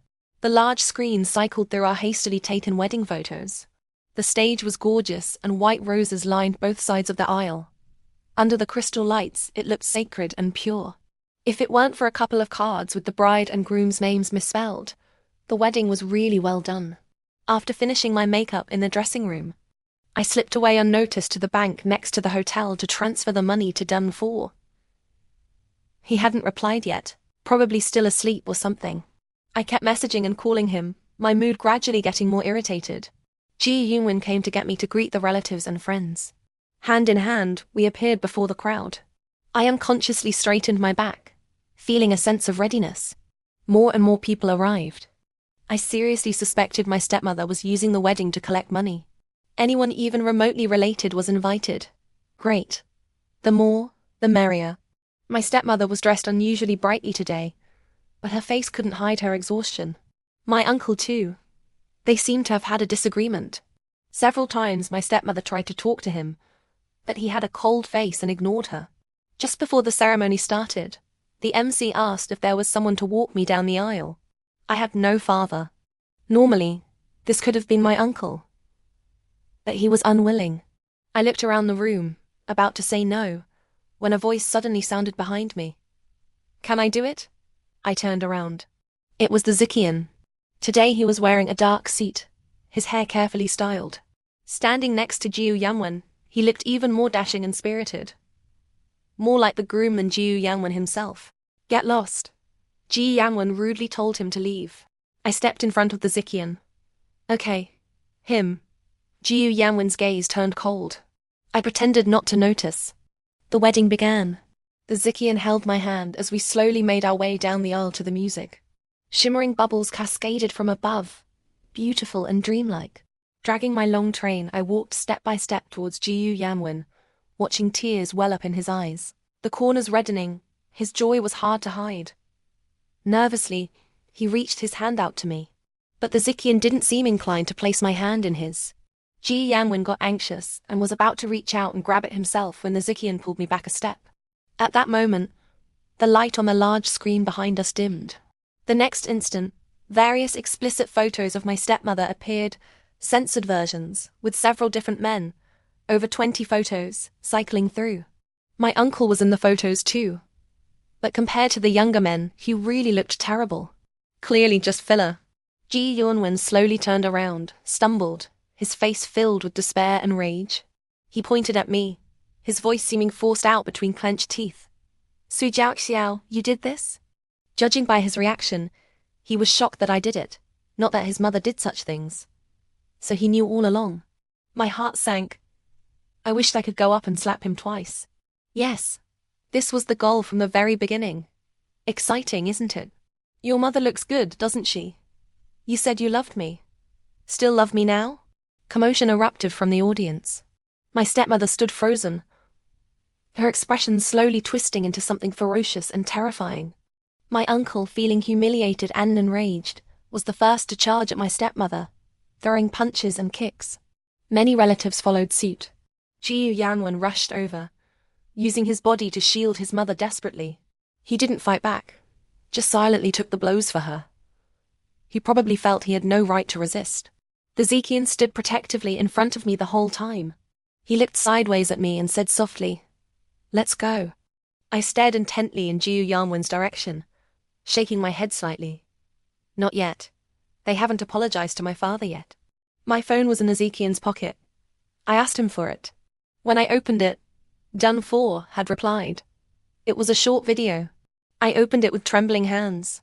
The large screen cycled through our hastily taken wedding photos. The stage was gorgeous and white roses lined both sides of the aisle. Under the crystal lights, it looked sacred and pure. If it weren't for a couple of cards with the bride and groom's names misspelled, the wedding was really well done. After finishing my makeup in the dressing room, I slipped away unnoticed to the bank next to the hotel to transfer the money to Dun 4. He hadn't replied yet, probably still asleep or something. I kept messaging and calling him, my mood gradually getting more irritated. Yanwen came to get me to greet the relatives and friends. Hand in hand, we appeared before the crowd. I unconsciously straightened my back, feeling a sense of readiness. More and more people arrived. I seriously suspected my stepmother was using the wedding to collect money. Anyone even remotely related was invited. Great. The more, the merrier. My stepmother was dressed unusually brightly today, but her face couldn't hide her exhaustion. My uncle too. They seemed to have had a disagreement. Several times my stepmother tried to talk to him, but he had a cold face and ignored her. Just before the ceremony started, the MC asked if there was someone to walk me down the aisle. I had no father. Normally, this could have been my uncle. But he was unwilling. I looked around the room, about to say no, when a voice suddenly sounded behind me. Can I do it? I turned around. It was the Ziqian. Today he was wearing a dark suit, his hair carefully styled. Standing next to Yanwen, he looked even more dashing and spirited. More like the groom than Yanwen himself. Get lost. Yanwen rudely told him to leave. I stepped in front of the Ziqian. Okay. Him. Yanwen's gaze turned cold. I pretended not to notice. The wedding began. The Ziqian held my hand as we slowly made our way down the aisle to the music. Shimmering bubbles cascaded from above, beautiful and dreamlike. Dragging my long train, I walked step by step towards Yanwen, watching tears well up in his eyes. The corners reddening, his joy was hard to hide. Nervously, he reached his hand out to me. But the Ziqian didn't seem inclined to place my hand in his. Yanwen got anxious and was about to reach out and grab it himself when the Ziqian pulled me back a step. At that moment, the light on the large screen behind us dimmed. The next instant, various explicit photos of my stepmother appeared, censored versions, with several different men, over 20 photos, cycling through. My uncle was in the photos too. But compared to the younger men, he really looked terrible. Clearly just filler. Yanwen slowly turned around, stumbled, his face filled with despair and rage. He pointed at me, his voice seeming forced out between clenched teeth. Xiao Xiao, you did this? Judging by his reaction, he was shocked that I did it, not that his mother did such things. So he knew all along. My heart sank. I wished I could go up and slap him twice. Yes, this was the goal from the very beginning. Exciting, isn't it? Your mother looks good, doesn't she? You said you loved me. Still love me now? Commotion erupted from the audience. My stepmother stood frozen, her expression slowly twisting into something ferocious and terrifying. My uncle, feeling humiliated and enraged, was the first to charge at my stepmother, throwing punches and kicks. Many relatives followed suit. Yanwen rushed over, using his body to shield his mother desperately. He didn't fight back, just silently took the blows for her. He probably felt he had no right to resist. The Ziqian stood protectively in front of me the whole time. He looked sideways at me and said softly, "Let's go." I stared intently in Yanwen's direction, shaking my head slightly. Not yet. They haven't apologized to my father yet. My phone was in the Ziqian's pocket. I asked him for it. When I opened it, Dun 4 had replied. It was a short video. I opened it with trembling hands.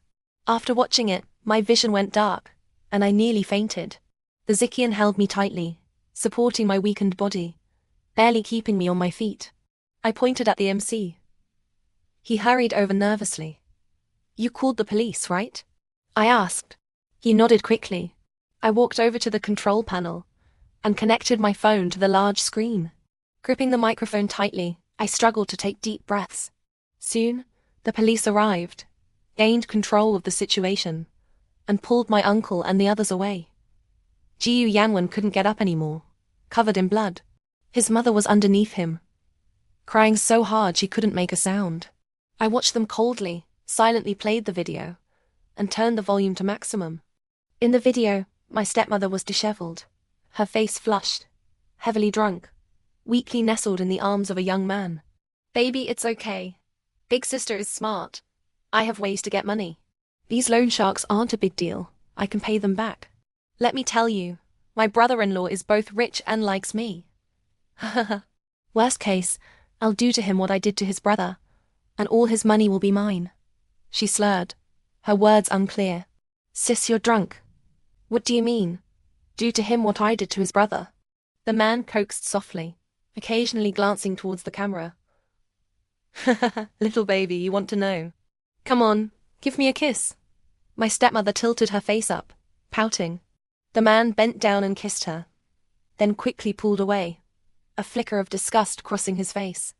After watching it, my vision went dark, and I nearly fainted. The Ziqian held me tightly, supporting my weakened body, barely keeping me on my feet. I pointed at the MC. He hurried over nervously. "You called the police, right?" I asked. He nodded quickly. I walked over to the control panel and connected my phone to the large screen. Gripping the microphone tightly, I struggled to take deep breaths. Soon, the police arrived, gained control of the situation, and pulled my uncle and the others away. Yanwen couldn't get up anymore, covered in blood. His mother was underneath him, crying so hard she couldn't make a sound. I watched them coldly, silently played the video, and turned the volume to maximum. In the video, my stepmother was disheveled, her face flushed, heavily drunk, weakly nestled in the arms of a young man. "Baby, it's okay. Big sister is smart. I have ways to get money. These loan sharks aren't a big deal. I can pay them back. Let me tell you, my brother-in-law is both rich and likes me. Worst case, I'll do to him what I did to his brother, and all his money will be mine." She slurred, her words unclear. "Sis, you're drunk. What do you mean? Do to him what I did to his brother?" The man coaxed softly, occasionally glancing towards the camera. "Little baby, you want to know? Come on, give me a kiss." My stepmother tilted her face up, pouting. The man bent down and kissed her, then quickly pulled away, a flicker of disgust crossing his face.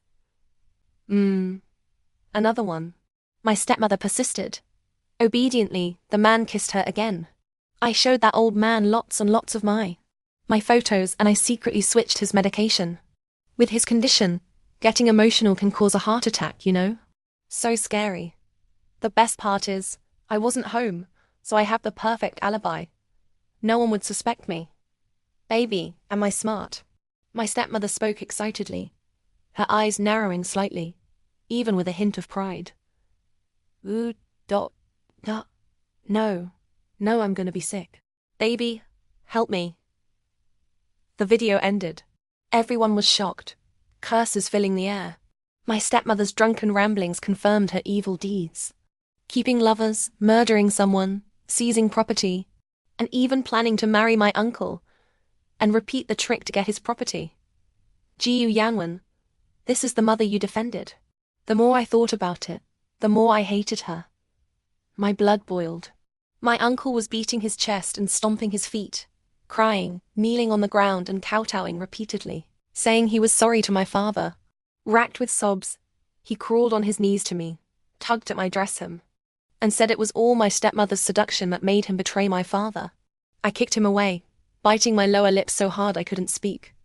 Another one." My stepmother persisted. Obediently, the man kissed her again. I showed that old man lots and lots of my photos, and I secretly switched his medication. With his condition, getting emotional can cause a heart attack, you know? So scary. The best part is, I wasn't home, so I have the perfect alibi. No one would suspect me. Baby, am I smart? My stepmother spoke excitedly, her eyes narrowing slightly, even with a hint of pride. No, I'm gonna be sick. Baby, help me." The video ended. Everyone was shocked, curses filling the air. My stepmother's drunken ramblings confirmed her evil deeds. Keeping lovers, murdering someone, seizing property, and even planning to marry my uncle and repeat the trick to get his property. Yanwen, this is the mother you defended. The more I thought about it, the more I hated her. My blood boiled. My uncle was beating his chest and stomping his feet, crying, kneeling on the ground and kowtowing repeatedly, saying he was sorry to my father. Racked with sobs, he crawled on his knees to me, tugged at my dress hem, and said it was all my stepmother's seduction that made him betray my father. I kicked him away, biting my lower lip so hard I couldn't speak.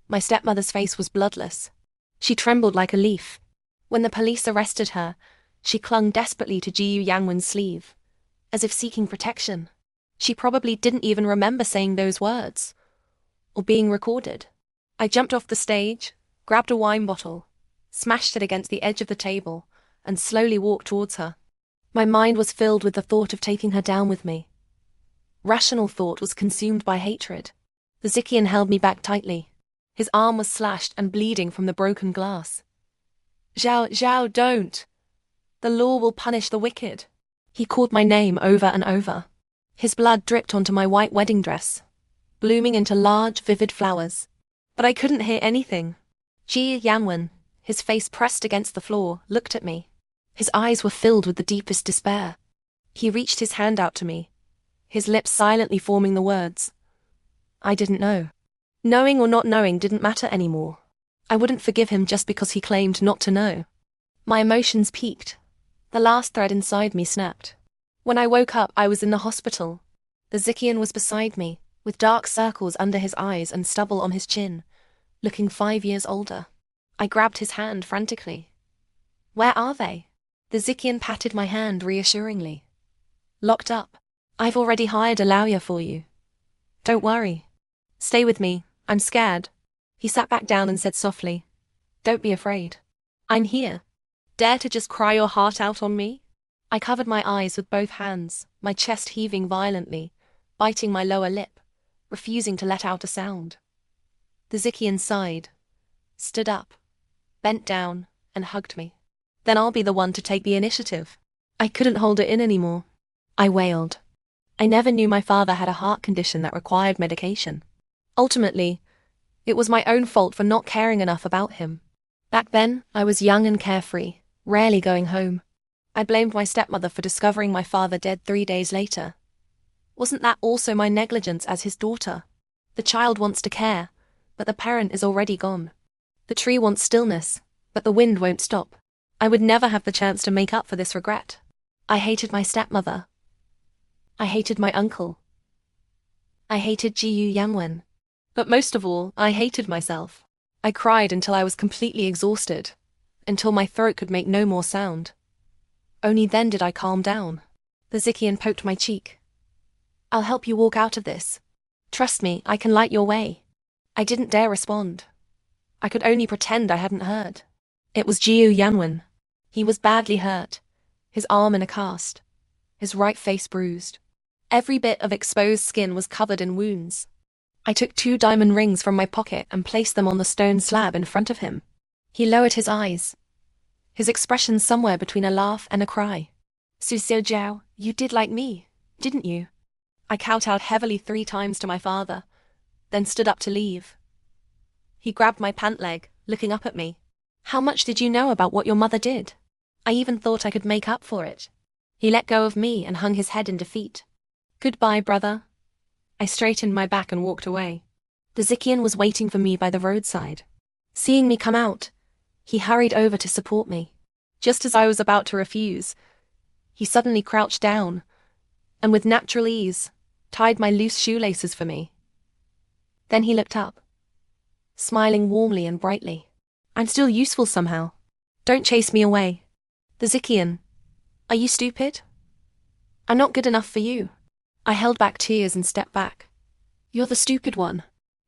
My stepmother's face was bloodless. She trembled like a leaf. When the police arrested her, she clung desperately to Yanwen's sleeve, as if seeking protection. She probably didn't even remember saying those words, or being recorded. I jumped off the stage, grabbed a wine bottle, smashed it against the edge of the table, and slowly walked towards her. My mind was filled with the thought of taking her down with me. Rational thought was consumed by hatred. The Ziqian held me back tightly. His arm was slashed and bleeding from the broken glass. "Xiao Xiao, don't! The law will punish the wicked." He called my name over and over. His blood dripped onto my white wedding dress, blooming into large, vivid flowers. But I couldn't hear anything. Yanwen, his face pressed against the floor, looked at me. His eyes were filled with the deepest despair. He reached his hand out to me, his lips silently forming the words. I didn't know. Knowing or not knowing didn't matter anymore. I wouldn't forgive him just because he claimed not to know. My emotions peaked. The last thread inside me snapped. When I woke up, I was in the hospital. The Ziqian was beside me, with dark circles under his eyes and stubble on his chin, looking 5 years older. I grabbed his hand frantically. "Where are they?" The Ziqian patted my hand reassuringly. "Locked up. I've already hired a lawyer for you. Don't worry. Stay with me. I'm scared." He sat back down and said softly, "Don't be afraid. I'm here. Dare to just cry your heart out on me?" I covered my eyes with both hands, my chest heaving violently, biting my lower lip, refusing to let out a sound. The Ziqian sighed, stood up, bent down, and hugged me. "Then I'll be the one to take the initiative." I couldn't hold it in anymore. I wailed. I never knew my father had a heart condition that required medication. Ultimately, it was my own fault for not caring enough about him. Back then, I was young and carefree, rarely going home. I blamed my stepmother for discovering my father dead 3 days later. Wasn't that also my negligence as his daughter? The child wants to care, but the parent is already gone. The tree wants stillness, but the wind won't stop. I would never have the chance to make up for this regret. I hated my stepmother. I hated my uncle. I hated Yanwen. But most of all, I hated myself. I cried until I was completely exhausted, until my throat could make no more sound. Only then did I calm down. The Ziqian poked my cheek. I'll help you walk out of this. Trust me, I can light your way. I didn't dare respond. I could only pretend I hadn't heard. It was Yanwen. He was badly hurt, his arm in a cast, his right face bruised. Every bit of exposed skin was covered in wounds. I took 2 diamond rings from my pocket and placed them on the stone slab in front of him. He lowered his eyes, his expression somewhere between a laugh and a cry. Xiao Xiao, you did like me, didn't you? I kowtowed heavily 3 times to my father, then stood up to leave. He grabbed my pant leg, looking up at me. How much did you know about what your mother did? I even thought I could make up for it. He let go of me and hung his head in defeat. Goodbye, brother. I straightened my back and walked away. The Ziqian was waiting for me by the roadside. Seeing me come out, he hurried over to support me. Just as I was about to refuse, he suddenly crouched down, and with natural ease, tied my loose shoelaces for me. Then he looked up, smiling warmly and brightly. I'm still useful somehow. Don't chase me away. The Ziqian, are you stupid? I'm not good enough for you. I held back tears and stepped back. You're the stupid one.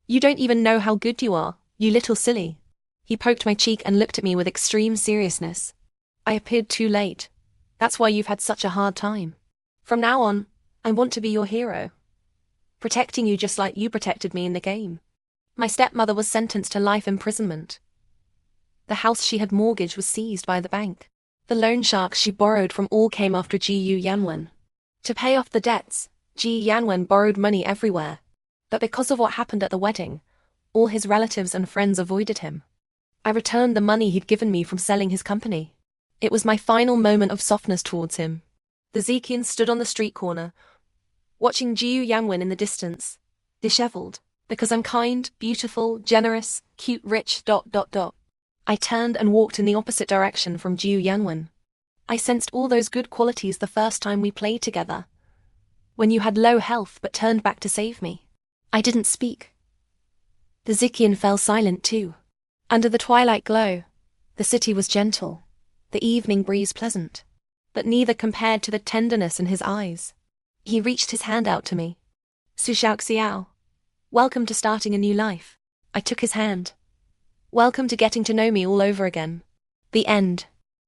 You don't even know how good you are, you little silly. He poked my cheek and looked at me with extreme seriousness. I appeared too late. That's why you've had such a hard time. From now on, I want to be your hero, protecting you just like you protected me in the game. My stepmother was sentenced to life imprisonment. The house she had mortgaged was seized by the bank. The loan sharks she borrowed from all came after Yanwen. To pay off the debts, Yanwen borrowed money everywhere. But because of what happened at the wedding, all his relatives and friends avoided him. I returned the money he'd given me from selling his company. It was my final moment of softness towards him. The Ziqian stood on the street corner, watching Yanwen in the distance, disheveled, because I'm kind, beautiful, generous, cute, rich, ... I turned and walked in the opposite direction from Yanwen. I sensed all those good qualities the first time we played together, when you had low health but turned back to save me. I didn't speak. The Ziqian fell silent too. Under the twilight glow, the city was gentle, the evening breeze pleasant, but neither compared to the tenderness in his eyes. He reached his hand out to me. Xiao Xiao, welcome to starting a new life. I took his hand. Welcome to getting to know me all over again. The end.